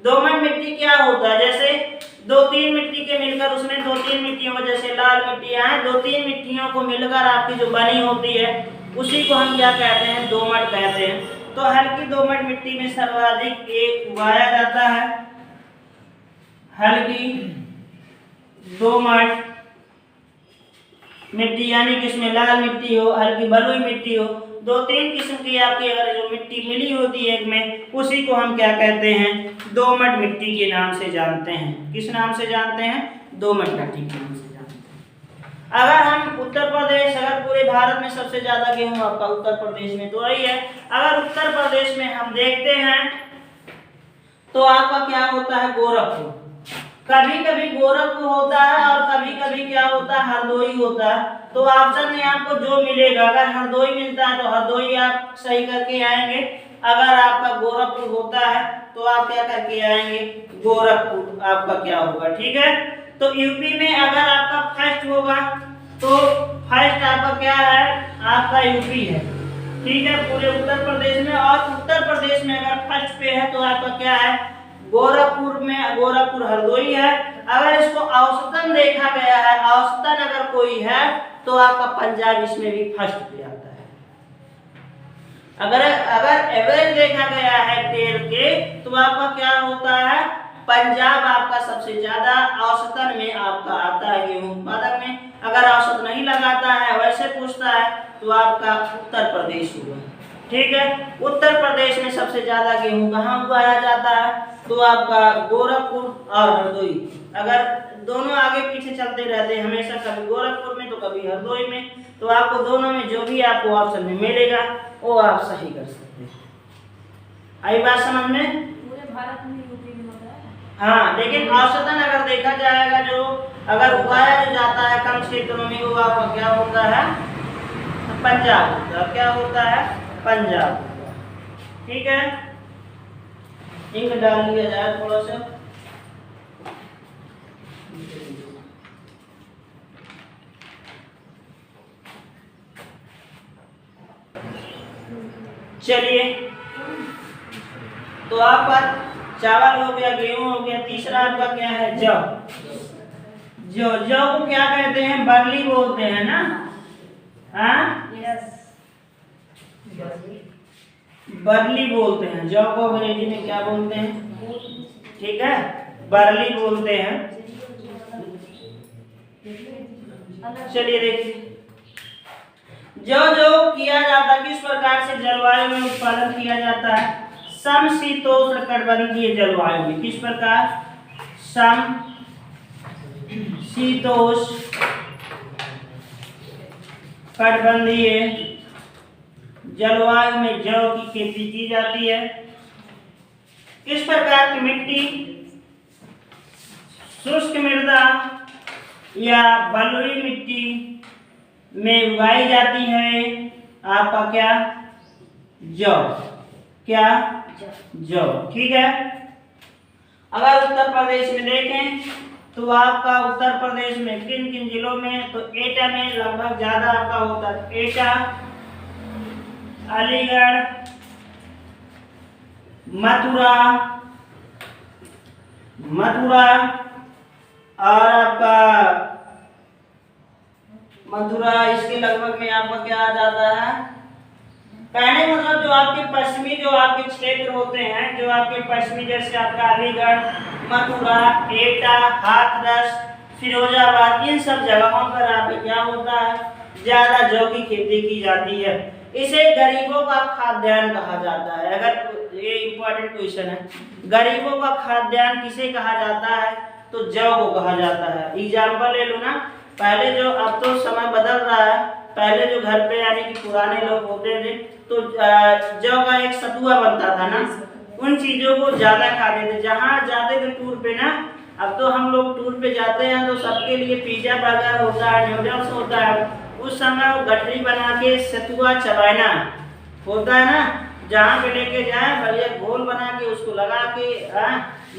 दोमट मिट्टी क्या होता है, जैसे 2-3 मिट्टी के मिलकर, उसमें 2-3 मिट्टियों को, जैसे लाल मिट्टियां हैं, 2-3 मिट्टियों को मिलकर आपकी जो बनी होती है, उसी को हम क्या कहते हैं, दोमट कहते हैं। तो हल्की दोमट मिट्टी में सर्वाधिक ये उगाया जाता है। हल्की दोमट मिट्टी यानी कि इसमें लाल मिट्टी हो, हल्की बलुई मिट्टी हो, 2-3 किस्म की आपकी अगर जो मिट्टी मिली होती है एक में, उसी को हम क्या कहते हैं, दोमट मिट्टी के नाम से जानते हैं। किस नाम से जानते हैं? दोमट मिट्टी के नाम से जानते हैं। अगर हम उत्तर प्रदेश, अगर पूरे भारत में सबसे ज्यादा गेहूं आपका उत्तर प्रदेश में तो वही है। अगर उत्तर प्रदेश में हम देखते हैं तो आपका क्या होता है, गोरखपुर। कभी कभी गोरखपुर होता है और कभी कभी क्या होता है, हरदोई होता है। तो ऑप्शन में आपको जो मिलेगा, अगर हरदोई मिलता है तो हरदोई आप सही करके आएंगे। अगर आपका गोरखपुर होता है तो आप क्या करके आएंगे, गोरखपुर आपका क्या होगा। ठीक है, तो यूपी में अगर आपका फर्स्ट होगा तो फर्स्ट आपका क्या है, आपका यूपी है। ठीक है, पूरे उत्तर प्रदेश में। और उत्तर प्रदेश में अगर फर्स्ट पे है तो आपका क्या है, गोरखपुर में, गोरखपुर हरदोई है। अगर इसको औसतन देखा गया है, औसतन अगर कोई है तो आपका पंजाब इसमें भी फर्स्ट पे आता है। अगर एवरेज देखा गया है तेल के तो आपका क्या होता है, पंजाब आपका सबसे ज्यादा औसतन में आपका आता है गेहूं उत्पादक में। अगर औसत नहीं लगाता है, वैसे पूछता है तो आपका उत्तर प्रदेश हुआ। ठीक है, उत्तर प्रदेश में सबसे ज्यादा गेहूं कहाँ उगाया जाता है, तो आपका गोरखपुर और हरदोई। अगर दोनों आगे पीछे चलते रहते हैं हमेशा, कभी गोरखपुर में तो कभी हरदोई में, तो आपको दोनों में जो भी आपको ऑप्शन में मिलेगा वो आप सही कर सकते हैं। आई बात समझ में? पूरे भारत में यूपी में होता है। हाँ, लेकिन औसतन अगर देखा जाएगा, जो अगर उगाया जो जाता है कम क्षेत्रों में, वो आपका क्या होता है, पंजाब होता है। क्या होता है, पंजाब। ठीक है, इंक डाल लिया जाए थोड़ा सा। चलिए, तो आपका चावल हो गया, गेहूं हो गया, तीसरा आपका क्या है, जौ। जौ को क्या कहते हैं, बरली बोलते हैं ना। हाँ, बरली बोलते हैं। जौ को अंग्रेजी में क्या बोलते हैं, ठीक है, बरली बोलते हैं। चलिए देखिए, जो किया जाता है, किस प्रकार से जलवायु में उत्पादन किया जाता है, समशीतोष्ण कटिबंधीय जलवायु में। किस प्रकार, समशीतोष्ण कटिबंधीय जलवायु में जौ की खेती की जाती है। किस प्रकार की मिट्टी, शुष्क मृदा या बलुई मिट्टी में उगाई जाती है, आपका क्या, जौ। क्या, जौ। ठीक है, अगर उत्तर प्रदेश में देखें तो आपका उत्तर प्रदेश में किन किन जिलों में, तो एटा में लगभग ज्यादा आपका होता है। एटा, अलीगढ़, मथुरा और आपका मथुरा, इसके लगभग में आपका क्या आ जाता है, कहने मतलब जो आपके पश्चिमी, जो आपके क्षेत्र होते हैं, जो आपके पश्चिमी, जैसे आपका अलीगढ़, मथुरा, एटा, हाथरस, फिरोजाबाद, इन सब जगहों पर आपके क्या होता है, ज्यादा जौ की खेती की जाती है। इसे गरीबों का खाद्यान्न कहा जाता है। अगर ये इंपॉर्टेंट क्वेश्चन है, गरीबों का खाद्यान्न किसे कहा जाता है, तो जौ को कहा जाता है। एग्जाम्पल ले लो ना, पहले जो, अब तो समय बदल रहा है, पहले जो घर पे यानी कि पुराने लोग होते थे तो जौ का एक सतुआ बनता था ना, उन चीजों को ज्यादा खाते थे। जहाँ जाते थे टूर पे ना, अब तो हम लोग टूर पे जाते हैं तो सबके लिए पिज्जा बर्गर होता है, नूडल्स होता है। उस समय वो गठरी बना के सतुआ चबाना होता है ना, जहाँ पे लेके जाए बढ़िया घोल बना के उसको लगा के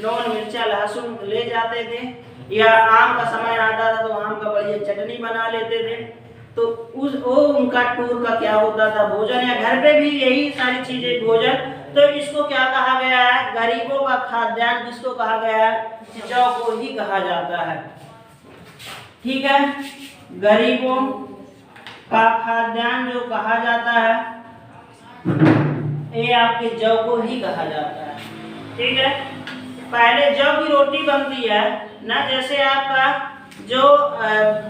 नॉन मिर्चा लहसुन ले जाते थे। या आम का समय आता था तो आम का बढ़िया चटनी बना लेते थे। तो वो उनका टूर का क्या होता था, भोजन। या घर पे भी यही सारी चीजें भोजन। तो इसको क्या कहा गया है, गरीबों का खाद्यान्न किसको कहा गया है, जौ को ही कहा जाता है। ठीक है, गरीबों का खाद्यान्न जो कहा जाता है ये आपके जौ को ही कहा जाता है। ठीक है, पहले जौ की रोटी बनती है ना, जैसे आपका जो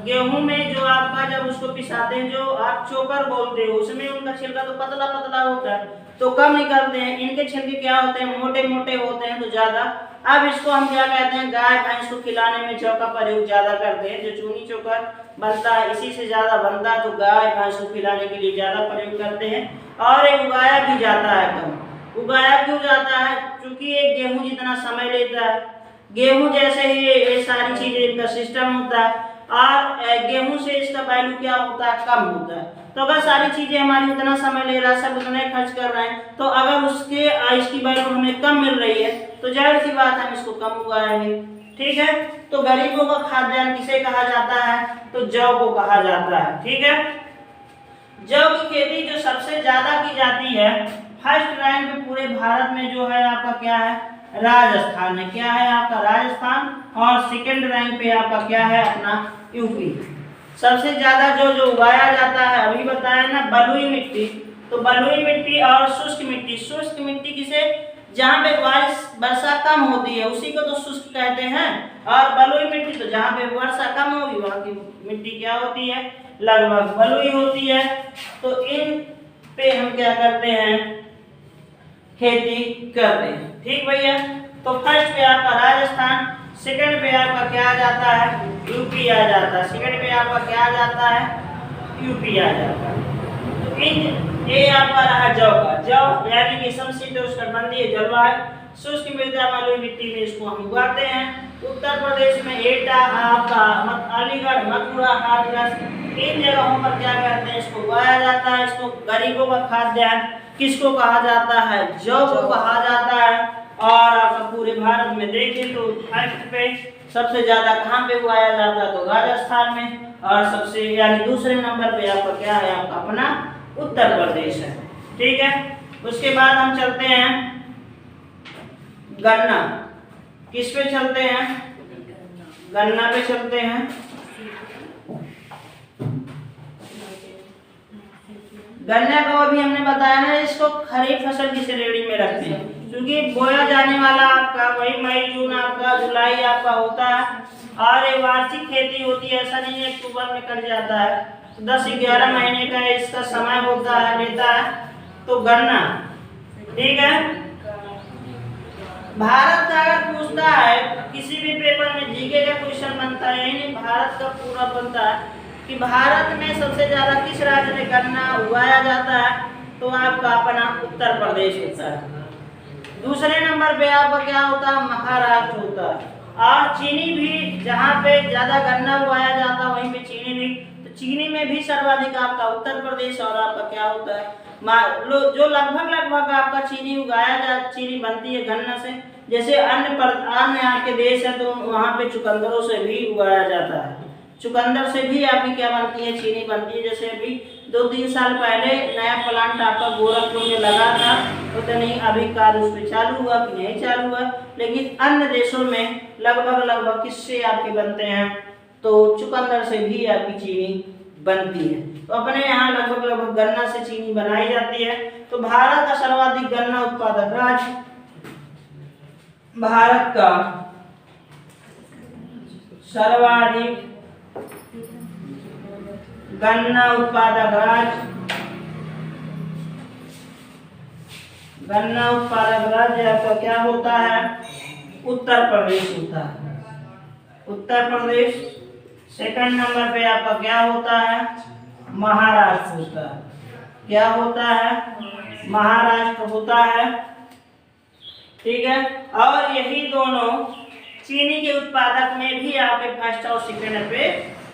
गेहूं में जो आपका जब उसको पिसाते हैं, जो आप चोकर बोलते हो, उसमें उनका छिलका तो पतला पतला होता है तो कम निकलते हैं। इनके छिलके क्या होते हैं, मोटे मोटे होते हैं तो ज्यादा। अब इसको हम क्या कहते हैं, गाय भैंस को खिलाने में जौ का प्रयोग ज्यादा करते हैं। जो चूनी चोकर बनता है इसी से ज्यादा बनता है, तो गाय भैंस को खिलाने के लिए ज्यादा प्रयोग करते हैं। और ये उगाया भी जाता है कम। उगाया क्यों जाता है, क्योंकि एक गेहूं जितना समय लेता है, गेहूं जैसे ही ये सारी चीजें इनका सिस्टम होता है, और गेहूं से इसका वैल्यू क्या होता है, कम होता है। तो अगर सारी चीजें हमारी उतना समय ले रहा है, सब उतना खर्च कर रहे हैं, तो अगर उसके इसकी वैल्यू हमें कम मिल रही है तो जाहिर सी बात है हम इसको कम उगाएंगे। ठीक है, तो गरीबों का खाद्यान्न किसे कहा जाता है, तो जौ को कहा जाता है। ठीक है, जौ की खेती जो सबसे ज्यादा की जाती है, फर्स्ट रैंक पे पूरे भारत में जो है आपका क्या है, राजस्थान है। क्या है आपका, राजस्थान। और सेकंड रैंक पे आपका क्या है, अपना यूपी। सबसे ज्यादा जो उगाया जाता है, अभी बताया ना, बलुई मिट्टी। तो बलुई मिट्टी और शुष्क मिट्टी। शुष्क मिट्टी किसे, जहाँ पे बारिश वर्षा कम होती है उसी को तो शुष्क कहते हैं। और बलुई मिट्टी तो जहाँ पे वर्षा कम होगी वहाँ की मिट्टी क्या होती है, लगभग बलुई होती है। तो इन पे हम क्या करते हैं, खेती करते हैं। ठीक भैया, तो फर्स्ट पे आपका राजस्थान, सेकंड पे आपका क्या आ जाता है, यूपी आ जाता है। सेकंड पे आपका क्या आ जाता है, यूपी आ जाता है। तो इन ये आपका रहा जौ का। जौ यानी कि समशीतोष्णकटिबंधीय जलवायु, शुष्क मृदा बलुई मिट्टी में इसको हम उगाते हैं। उत्तर प्रदेश में एटा, आपका अलीगढ़, मथुरा, हाथरस, इन जगहों पर क्या करते हैं, इसको उगाया जाता है। इसको गरीबों का खाद्यान्न किसको कहा जाता है, जौ को कहा जाता है। और आपका पूरे भारत में देखें तो फर्स्ट पे सबसे ज्यादा कहाँ पे उगाया जाता है, तो राजस्थान में। और सबसे यानी दूसरे नंबर पे आपका क्या है, आपका अपना उत्तर प्रदेश है। ठीक है, उसके बाद हम चलते हैं गन्ना। किस पे चलते हैं, गन्ना पे चलते हैं। गन्ना को अभी हमने बताया ना, इसको खरीफ फसल की श्रेणी में रखते हैं, क्योंकि बोया जाने वाला आपका वही मई जून, आपका जुलाई आपका होता है। और ये वार्षिक खेती होती है, ऐसा नहीं है अक्टूबर में कट जाता है। 10-11 महीने का इसका समय होता है, लेता है। तो गन्ना, ठीक है। भारत का अगर पूछता है किसी भी पेपर में, जीके का क्वेश्चन बनता है, यही नहीं भारत का पूरा बनता है कि भारत में सबसे ज्यादा किस राज्य में गन्ना उगाया जाता है, तो आपका अपना उत्तर प्रदेश होता है। दूसरे नंबर पे आपका क्या होता है, महाराष्ट्र होता है। और चीनी भी, जहाँ पे ज्यादा गन्ना उगाया जाता है वहीं पे चीनी भी, तो चीनी में भी सर्वाधिक आपका उत्तर प्रदेश। और आपका क्या होता है, जो लगभग आपका चीनी उगाया जा, चीनी बनती है गन्ना से। जैसे अन्य यहाँ के देश है तो वहाँ पे चुकंदरों से भी उगाया जाता है। चुकंदर से भी आपकी क्या बनती है, चीनी बनती है। जैसे अभी 2-3 साल पहले नया प्लांट आपका गोरखपुर में लगा था, तो नहीं अभी कार्य उस पर चालू हुआ कि नहीं चालू हुआ। लेकिन अन्य देशों में लगभग किससे आपके बनते हैं, तो चुकंदर से भी आपकी चीनी बनती है। तो अपने यहाँ लगभग गन्ना से चीनी बनाई जाती है। तो भारत का सर्वाधिक गन्ना उत्पादक राज्य, भारत का सर्वाधिक गन्ना उत्पादक राज्य, गन्ना उत्पादक राज्य आपका क्या होता है, उत्तर प्रदेश होता है। उत्तर प्रदेश। सेकंड नंबर पे आपका क्या होता है, महाराष्ट्र होता है। क्या होता है, महाराष्ट्र होता है। ठीक है, और यही दोनों चीनी के उत्पादक में भी आपके फर्स्ट और सेकंड पे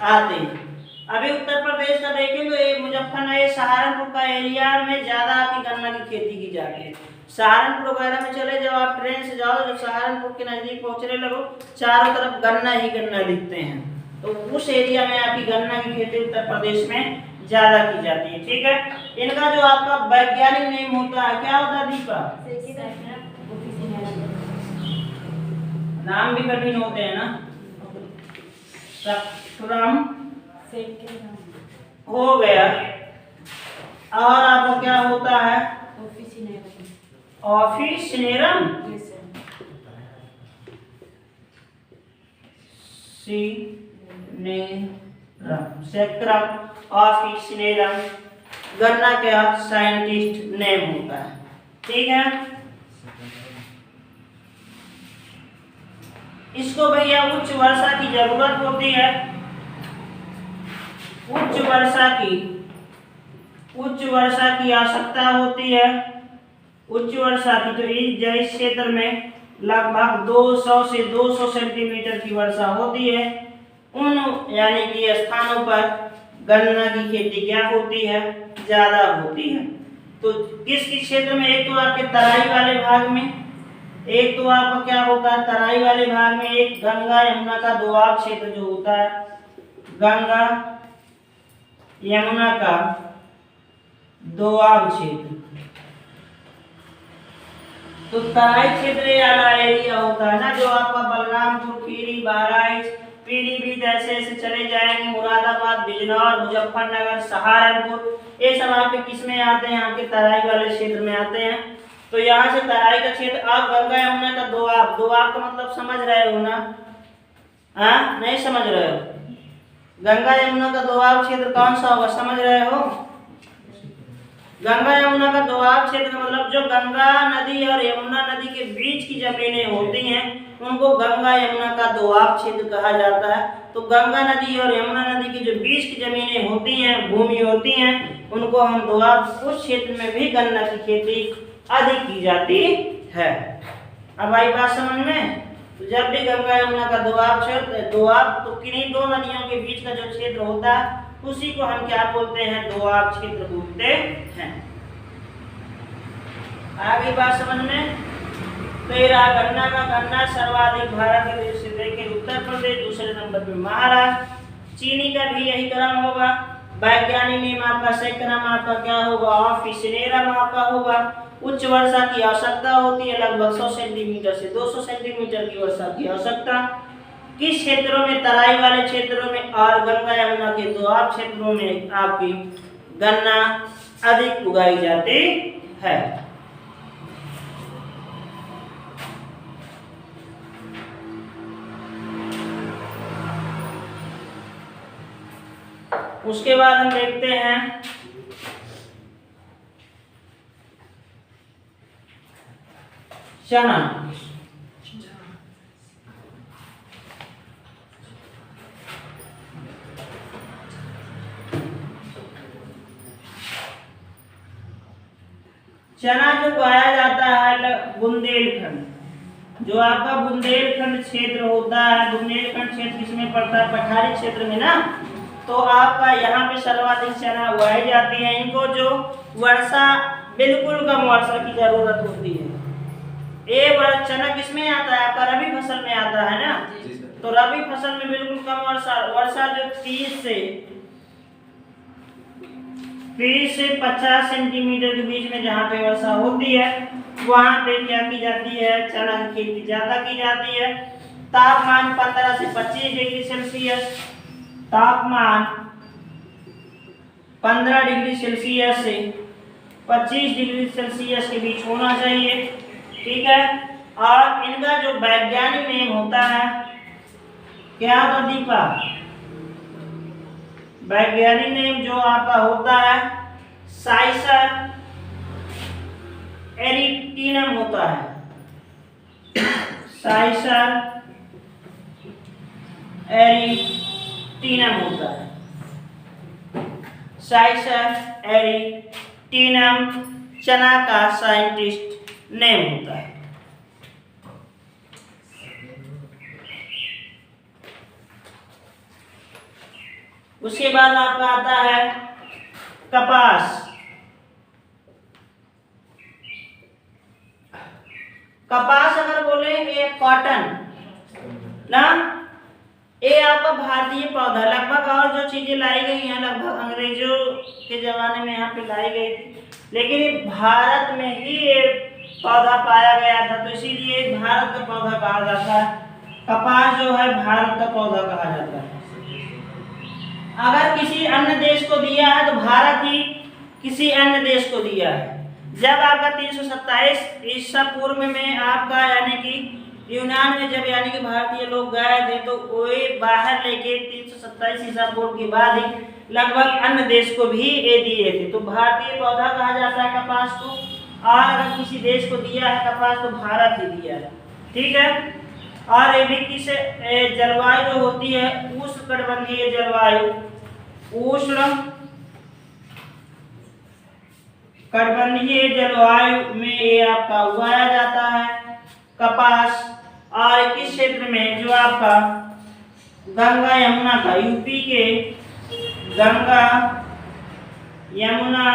आते हैं। अभी उत्तर प्रदेश का देखें तो ये मुजफ्फरनगर, सहारनपुर का एरिया में ज्यादा आपकी गन्ना की खेती की जाती है। सहारनपुर वगैरह में चले जब आप ट्रेन से जाओ, जब सहारनपुर के नजदीक पहुंचने लगो, चारों तरफ गन्ना ही गन्ना दिखते हैं। तो उस एरिया में आपकी गन्ना की खेती उत्तर प्रदेश में ज्यादा की जाती है। ठीक है, इनका जो आपका वैज्ञानिक नेम होता है, क्या होता है दीपा, नाम भी कठिन होते हैं ना, सफ्रम हो गया। और आपका क्या होता है, ऑफिसिनेरम सैक्रम ऑफिसिनेरम गन्ना का साइंटिस्ट नेम होता है। ठीक है, इसको भैया उच्च वर्षा की जरूरत होती है। उच्च वर्षा की आवश्यकता होती है। उच्च वर्षा की तो इस क्षेत्र में लगभग 200 से 200 सेंटीमीटर की वर्षा होती है। उन यानी कि स्थानों पर गन्ना की खेती क्या होती है, ज्यादा होती है। तो किस क्षेत्र में, एक तो आपके तराई वाले भाग में, एक तो आपका क्या होता है तराई वाले भाग में, एक गंगा यमुना का दोआब क्षेत्र जो होता है, गंगा यमुना का दोआब क्षेत्र। तो तराई क्षेत्र वाला एरिया होता है ना, जो आपका बलरामपुर, खीरी, बहराइच, पीलीभीत ऐसे ऐसे चले जाएंगे, मुरादाबाद, बिजनौर, मुजफ्फरनगर, सहारनपुर, ये सब आपके किस में आते हैं, आपके तराई वाले क्षेत्र में आते हैं। तो यहाँ से तराई का क्षेत्र, आप गंगा यमुना का दोआब, दोआब का मतलब समझ रहे हो ना? हाँ, नहीं समझ रहे हो? गंगा यमुना का दोआब क्षेत्र कौन सा होगा, समझ रहे हो? गंगा यमुना का दोआब क्षेत्र का मतलब जो गंगा नदी और यमुना नदी के बीच की जमीनें होती हैं उनको गंगा यमुना का दोआब क्षेत्र कहा जाता है। तो गंगा नदी और यमुना नदी की जो बीच की जमीनें होती हैं, भूमि होती हैं, उनको हम दोआब, उस क्षेत्र में भी गन्ना की खेती अधिक की जाती है। अब आई बात समझ में? तो जब भी गंगा यमुना का दोआब क्षेत्र, दोआब तो किन्हीं दो नदियों के बीच का जो क्षेत्र होता है उसी को हम क्या बोलते हैं, दोआब क्षेत्र बोलते हैं। आगे बात समझ में? तो ये रहा गन्ना का, गन्ना सर्वाधिक भारत के देश से देखें उत्तर प्रदेश, दूसरे नंबर पे महाराष्ट्र। चीनी का भी यही क्रम होगा। वैज्ञानिक नेम आपका सैक्रम आपका क्या होगा, ऑफिसिनेरम आपका होगा। उच्च वर्षा की आवश्यकता होती है, लगभग 100 सेंटीमीटर से 200 सेंटीमीटर की वर्षा की आवश्यकता। किस क्षेत्रों में, तराई वाले क्षेत्रों में और गंगा यमुना के दोआब क्षेत्रों में आपकी गन्ना अधिक उगाई जाती है। उसके बाद हम देखते हैं चना। चना जो उगाया जाता है बुंदेलखंड, जो आपका बुंदेलखंड क्षेत्र होता है, बुंदेलखंड क्षेत्र किसमें पड़ता है, पठारी क्षेत्र में ना। तो आपका यहाँ पे सर्वाधिक चना उगाई जाती है। इनको जो वर्षा, बिल्कुल कम वर्षा की जरूरत होती है। ये चना किसमें आता है, आपका रबी फसल में आता है ना। तो रबी फसल में बिल्कुल कम वर्षा जो 30 से 50 सेंटीमीटर के बीच में जहाँ पे वर्षा होती है वहाँ पे क्या की जाती है, चना की खेती ज्यादा की जाती है। तापमान 15 से 25 डिग्री सेल्सियस, तापमान 15 डिग्री सेल्सियस से 25 डिग्री सेल्सियस के बीच होना चाहिए। ठीक है, और इनका जो वैज्ञानिक नेम होता है क्या होता, दीपा? वैज्ञानिक नेम जो आपका होता है साइसर एरिटिनम होता है। साइसर एरिटिनम होता है। साइसर एरिटिनम चना का साइंटिस्ट नेम होता है। उसके बाद आपका आता है कपास। कपास अगर बोले ये कॉटन ना, ये आपका भारतीय पौधा, लगभग और जो चीजें लाई गई हैं लगभग अंग्रेजों के जमाने में यहाँ पे लाई गई थी, लेकिन ये भारत में ही ये पौधा पाया गया था, तो इसीलिए भारत का पौधा कहा जाता है। कपास जो है भारत का पौधा कहा जाता है। अगर किसी अन्य देश को दिया है तो भारत ही किसी अन्य देश को दिया है। जब आपका 327 ईसा पूर्व में आपका यानी कि यूनान में जब यानी कि भारतीय लोग गए थे तो वही बाहर लेके 327 ईसा पूर्व के बाद ही लगभग अन्य देश को भी ये दिए थे। तो भारतीय पौधा कहा जाता है कपास को, और अगर किसी देश को दिया है कपास तो भारत ही दिया है। ठीक है। और ये भी किस जलवायु जो होती है उष्णकटिबंधीय जलवायु, उष्ण कटिबंधीय जलवायु में ये आपका उगाया जाता है कपास। और किस क्षेत्र में जो आपका गंगा यमुना का, यूपी के गंगा यमुना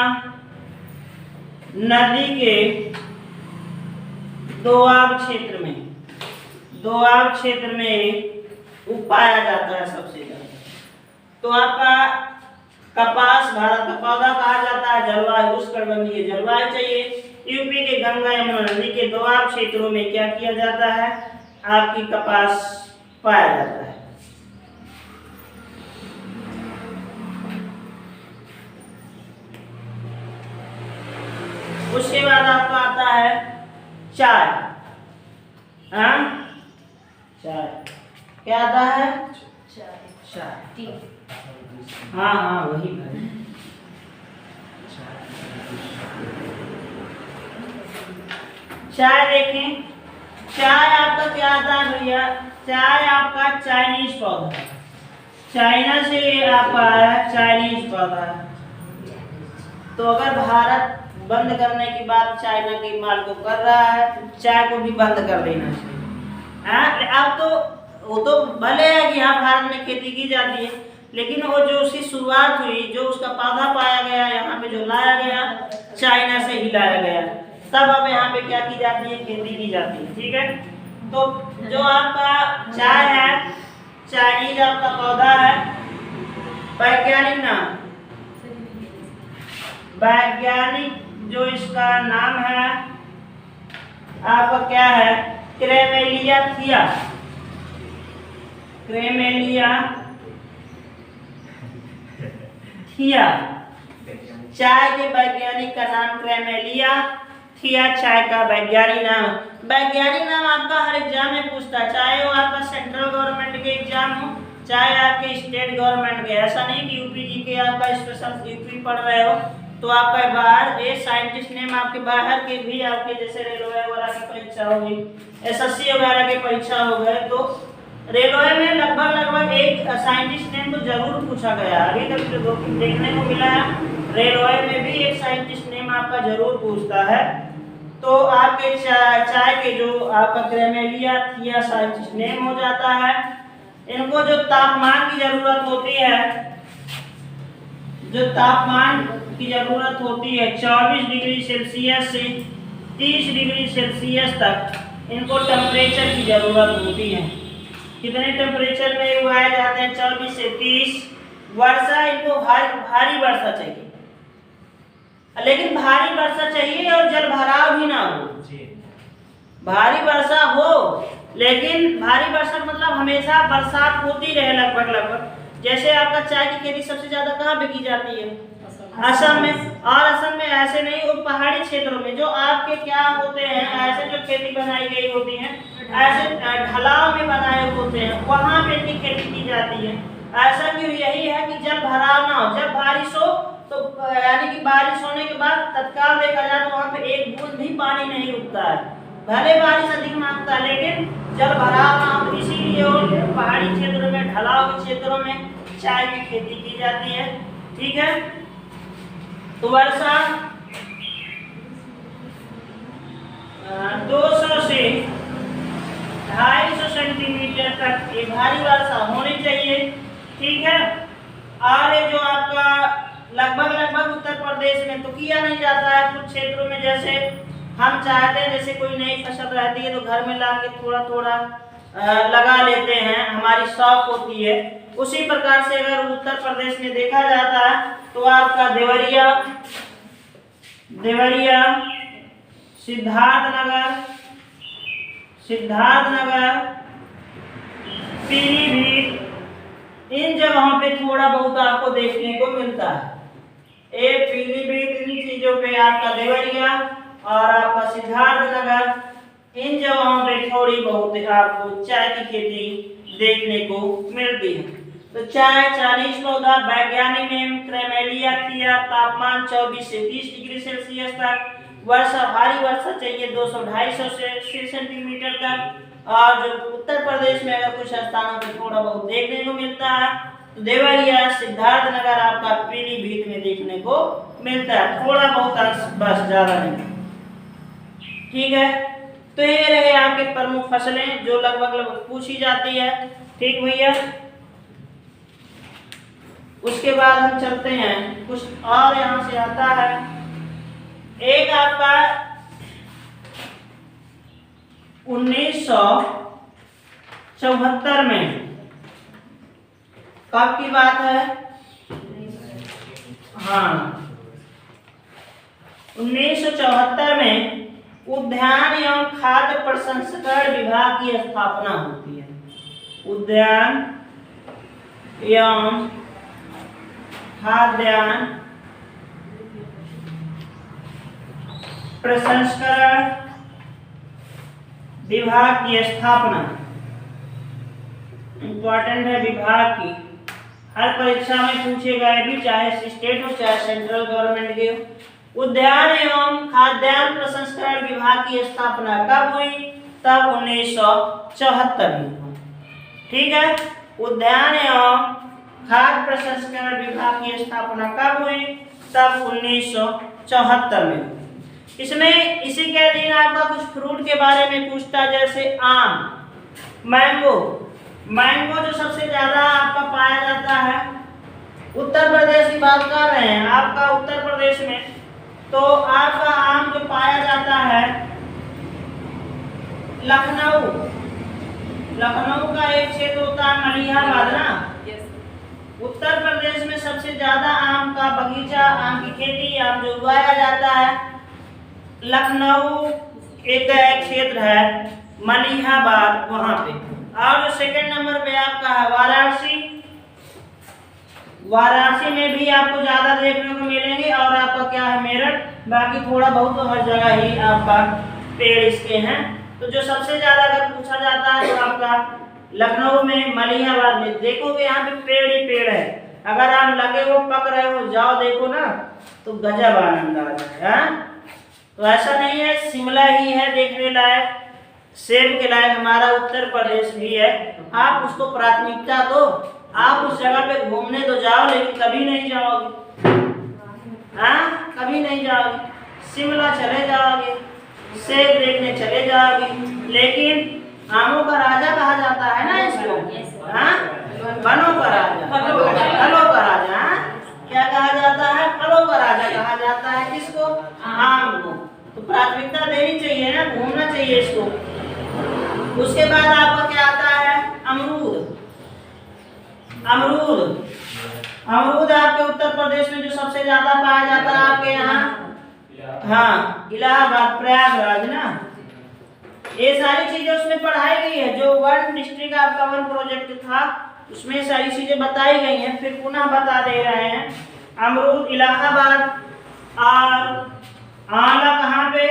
नदी के दोआब क्षेत्र में उगाया जाता है सबसे ज्यादा। तो आपका कपास भारत का पौधा कहा जाता है। जलवायु उष्णकटिबंधीय जलवायु चाहिए। यूपी के गंगा यमुना नदी के दोआब क्षेत्रों में क्या किया जाता है, आपकी कपास पाया जाता है। उसके बाद आपका आता है चाय। हाँ, चाय क्या आता है, चाय। हाँ हाँ वही भाई। चाय देखें, चाय आपका क्या आता है भैया, चाय आपका चाइनीज पौधा, चाइना से आपका आया चाइनीज पौधा। तो अगर भारत बंद करने की बात चाइना के माल को कर रहा है तो चाय को भी बंद कर देना चाहिए। अब तो वो तो भले है कि यहाँ भारत में खेती की जाती है, लेकिन वो जो उसकी शुरुआत हुई, जो उसका पौधा पाया गया यहाँ पे, जो लाया गया चाइना से ही लाया गया, तब अब यहाँ पे क्या की जाती है, खेती की जाती है। ठीक है। तो जो आपका चाय है, चाइनीज आपका पौधा है। वैज्ञानिक नाम, वैज्ञानिक जो इसका नाम है आपका क्या है, क्रेमेलिया थिया। क्रेमेलिया थिया, चाय के वैज्ञानिक का नाम क्रेमेलिया थिया, चाय का वैज्ञानिक नाम। वैज्ञानिक नाम आपका हर एग्जाम में पूछता है, चाहे वो आपका सेंट्रल गवर्नमेंट के एग्जाम हो, चाहे आपके स्टेट गवर्नमेंट के। ऐसा नहीं कि यूपी जी के आपका स्पेशल यूपी पढ़ रहे हो तो आपका बाहर ये साइंटिस्ट नेम आपके बाहर के भी आपके जैसे रेलवे वगैरह की परीक्षा होगी, एसएससी वगैरह की परीक्षा हो गए, तो रेलवे में लगभग एक साइंटिस्ट नेम तो जरूर पूछा गया। अभी तक जो देखने को मिला है रेलवे में भी एक साइंटिस्ट नेम आपका जरूर पूछता है। तो आपके चाय के जो आपका क्रेमेलिया थिया साइंटिस्ट नेम हो जाता है। इनको जो तापमान की जरूरत होती है, जो तापमान की जरूरत होती है 24 डिग्री सेल्सियस से 30 डिग्री सेल्सियस तक इनको टेम्परेचर की जरूरत होती है। कितने टेम्परेचर में उगाए जाते हैं, 24 से 30। वर्षा इनको भारी वर्षा चाहिए, लेकिन भारी वर्षा चाहिए और जल भराव भी ना हो। भारी वर्षा हो लेकिन भारी वर्षा मतलब हमेशा बरसात होती रहे लगभग। जैसे आपका चाय की खेती सबसे ज्यादा कहाँ पे की जाती है, असम में। और असम में ऐसे नहीं, वो पहाड़ी क्षेत्रों में जो आपके क्या होते हैं, ऐसे जो खेती बनाई गई होती है, ऐसे ढलाव में बनाए होते हैं, वहाँ पे इनकी खेती की जाती है। ऐसा क्यों, यही है कि जब भराव ना हो, जब बारिश हो तो यानी कि बारिश होने के बाद तत्काल देखा जाए तो वहाँ पे एक बूंद भी पानी नहीं रुकता है। भले बारिश अधिक मांगता है लेकिन जल भराव ना हो, इसीलिए पहाड़ी क्षेत्रों में, ढलाव के क्षेत्रों में चाय की खेती की जाती है। ठीक है। तो वर्षा 200 से 250 सेंटीमीटर तक ये भारी वर्षा होनी चाहिए। ठीक है। और ये जो आपका लगभग उत्तर प्रदेश में तो किया नहीं जाता है, कुछ क्षेत्रों में जैसे हम चाहते हैं, जैसे कोई नई फसल रहती है तो घर में ला के थोड़ा लगा लेते हैं, हमारी शौक होती है। उसी प्रकार से अगर उत्तर प्रदेश में देखा जाता है तो आपका देवरिया, सिद्धार्थनगर, पीलीभीत, इन जगहों पे थोड़ा बहुत आपको देखने को मिलता है। पीलीभीत इन चीजों पे आपका देवरिया और आपका सिद्धार्थ नगर, इन जगहों पे थोड़ी बहुत आपको चाय की खेती देखने को मिलती है। तो चाय चालीस पौधा वैज्ञानिक नेम क्रेमेलिया थिया, तापमान 24 से 30 डिग्री सेल्सियस तक, वर्षा भारी वर्षा चाहिए 200-250 से सेंटीमीटर तक। और जो उत्तर प्रदेश में अगर कुछ स्थानों पर थोड़ा बहुत देखने को मिलता है तो देवरिया सिद्धार्थ नगर आपका पीलीभीत में देखने को मिलता है, थोड़ा बहुत अंश, बस ज्यादा नहीं। ठीक है, तो ये रहे आपके प्रमुख फसलें जो लगभग पूछी जाती है। ठीक भैया, उसके बाद हम चलते हैं कुछ और यहाँ से आता है। एक आपका 1974 में कब की बात है? हाँ, 1974 में उद्यान एवं खाद्य प्रसंस्करण विभाग की स्थापना होती है। उद्यान एवं खाद्यान्न प्रसंस्करण विभाग की स्थापना, इंपॉर्टेंट है विभाग की, हर परीक्षा में पूछे गए भी, चाहे स्टेट हो चाहे सेंट्रल गवर्नमेंट के हो। उद्यान एवं खाद्यान्न प्रसंस्करण विभाग की स्थापना कब हुई? तब 1974 में। ठीक है, उद्यान एवं खाद्य प्रसंस्करण विभाग की स्थापना कब हुई? तब 1974 में। इसमें इसी के दिन आपका कुछ फ्रूट के बारे में पूछता है, जैसे आम, मैंगो। मैंगो जो सबसे ज्यादा आपका पाया जाता है, उत्तर प्रदेश की बात कर रहे हैं आपका उत्तर प्रदेश में, तो आपका आम जो पाया जाता है लखनऊ, लखनऊ का एक क्षेत्र होता है मलिहाबाद ना। उत्तर प्रदेश में सबसे ज्यादा आम का बगीचा, आम की खेती, आम जो उगाया जाता है, लखनऊ एक क्षेत्र है मलिहाबाद, वहां पे। और जो सेकंड नंबर पे आपका है वाराणसी। वाराणसी में भी आपको ज्यादा देखने को मिलेंगे, और आपका क्या है मेरठ, बाकी थोड़ा बहुत तो हर जगह ही आपका पेड़ इसके हैं। तो जो सबसे ज्यादा अगर पूछा जाता है तो आपका लखनऊ में, मलिहाबाद में देखोगे यहाँ पे पेड़ ही पेड़ है। अगर आप लगे हो, पक रहे हो, जाओ देखो ना तो गजब आनंद आ जाए। तो ऐसा नहीं है शिमला ही है देखने लायक, सेब के लायक हमारा उत्तर प्रदेश भी है। आप उसको प्राथमिकता दो, आप उस जगह पे घूमने तो जाओ, लेकिन कभी नहीं जाओगे, हाँ कभी नहीं जाओगे। शिमला चले जाओगे, सेब देखने चले जाओगे, लेकिन आमों का राजा कहा जाता है ना इसको, हाँ वनों का राजा, फलों का राजा, क्या कहा जाता है? फलों का राजा कहा जाता है किसको? आम को। तो प्राथमिकता देनी चाहिए ना, घूमना चाहिए इसको। उसके बाद आपका क्या आता है? अमरूद। अमरूद, अमरूद आपके उत्तर प्रदेश में जो सबसे ज्यादा पाया जाता है आपके यहाँ, हाँ इलाहाबाद, प्रयागराज ना। ये सारी चीजें उसमें पढ़ाई गई है, जो वन डिस्ट्रिक्ट आपका वन प्रोजेक्ट था उसमें सारी चीजें बताई गई हैं, फिर पुनः बता दे रहे हैं। अमरूद इलाहाबाद, और आंवला कहाँ पे?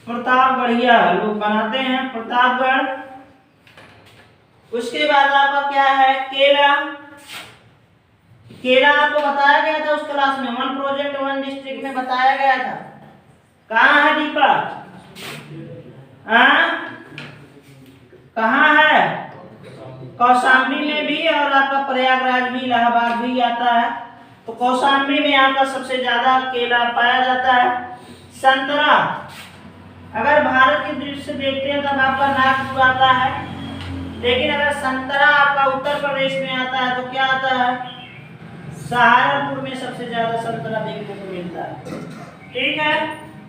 प्रतापगढ़िया लोग बनाते हैं, प्रतापगढ़। उसके बाद आपका क्या है? केला। केला आपको बताया गया था उस क्लास में, वन प्रोजेक्ट वन डिस्ट्रिक्ट में बताया गया था। कहाँ है दीपा? कहाँ है? कौशाम्बी में भी, और आपका प्रयागराज भी, इलाहाबाद भी आता है। तो कौशाम्बी में आपका सबसे ज्यादा केला पाया जाता है। संतरा, अगर भारत की दृष्टि से देखते हैं तब आपका नागपुर आता है, लेकिन अगर संतरा आपका उत्तर प्रदेश में आता है तो क्या आता है? सहारनपुर में सबसे ज्यादा संतरा देखने को मिलता है। ठीक है,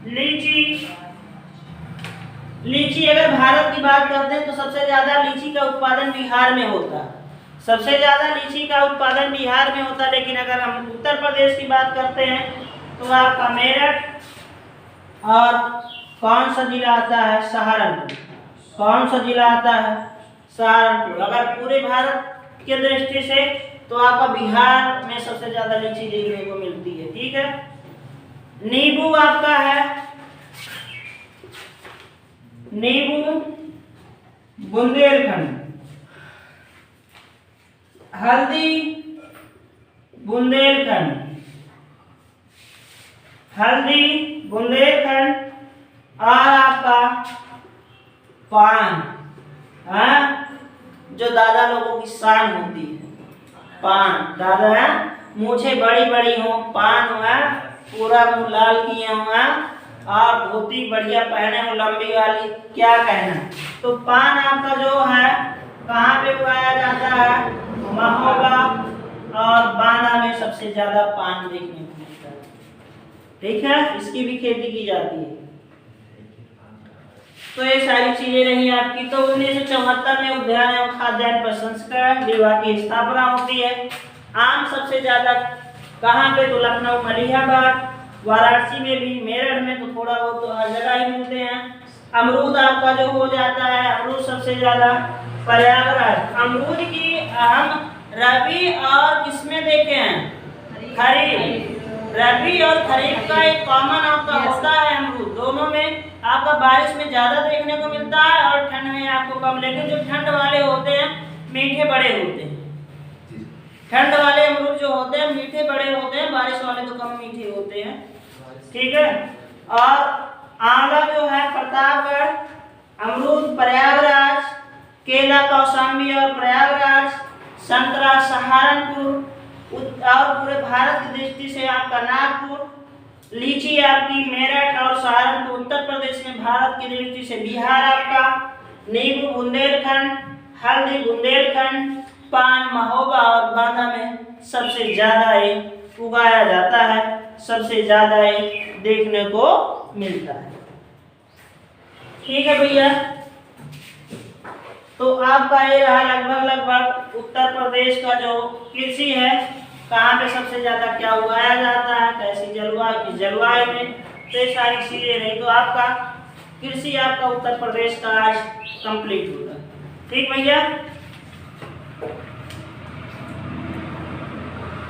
लीची। लीची अगर भारत की बात करते हैं तो सबसे ज्यादा लीची का उत्पादन बिहार में होता है, सबसे ज्यादा लीची का उत्पादन बिहार में होता है। लेकिन अगर हम उत्तर प्रदेश की बात करते हैं तो आपका मेरठ, और कौन सा जिला आता है? सहारनपुर। कौन सा जिला आता है? सहारनपुर। अगर पूरे भारत की दृष्टि से तो आपका बिहार में सबसे ज्यादा लीची देखने को मिलती है। ठीक है, नींबू आपका है, नींबू बुंदेलखंड, हल्दी बुंदेलखंड, हल्दी बुंदेलखंड, और आपका पान, हाँ, जो दादा लोगों की शान होती है, पान। दादा है, मूछें बड़ी बड़ी हो, पान हुआ, पूरा मुंह लाल किए हुआ, और धोती बढ़िया पहने हो लंबी वाली, क्या कहना। तो पान आपका जो है कहाँ पे उगाया जाता है? महोबा और बांदा में सबसे ज्यादा पान देखने को मिलता है। ठीक है, इसकी भी खेती की जाती है। तो ये सारी चीजें रही आपकी। तो 1974 में उद्यान एवं खाद्यान्न प्रसंस्करण विभाग की स्थापना होती है। आम सबसे ज्यादा कहाँ पे? तो लखनऊ, मलिहाबाद, वाराणसी में भी, मेरठ में तो थोड़ा बहुत तो हर जगह ही मिलते हैं। अमरूद आपका जो हो जाता है, अमरूद सबसे ज्यादा प्रयागराज। अमरूद की अहम रबी और किसमें देखे हैं? खरीफ। रबी और खरीफ का एक कॉमन आपका होता है अमरूद, दोनों में आपका बारिश में ज्यादा देखने को मिलता है और ठंड में आपको कम। लेकिन जो ठंड वाले होते हैं मीठे बड़े होते हैं, ठंड वाले अमरूद जो होते हैं मीठे बड़े होते हैं, बारिश वाले तो कम मीठे होते हैं। ठीक है, और आंवला जो है प्रतापगढ़, अमरूद प्रयागराज, केला कौशाम्बी और प्रयागराज, संतरा सहारनपुर, और पूरे भारत की दृष्टि से आपका नागपुर, लीची आपकी मेरठ और सहारनपुर उत्तर प्रदेश में, भारत की दृष्टि से बिहार आपका, नींबू बुंदेलखंड, हल्दी बुंदेलखंड, पान महोबा और बांदा में सबसे ज्यादा ये उगाया जाता है, सबसे ज्यादा ये देखने को मिलता है। ठीक है भैया, तो आपका ये रहा लगभग उत्तर प्रदेश का जो कृषि है, कहाँ पे सबसे ज्यादा क्या उगाया जाता है, कैसी जलवायु में, तो ये सारी चीजें रही। तो आपका कृषि आपका उत्तर प्रदेश का आज कंप्लीट होगा। ठीक भैया।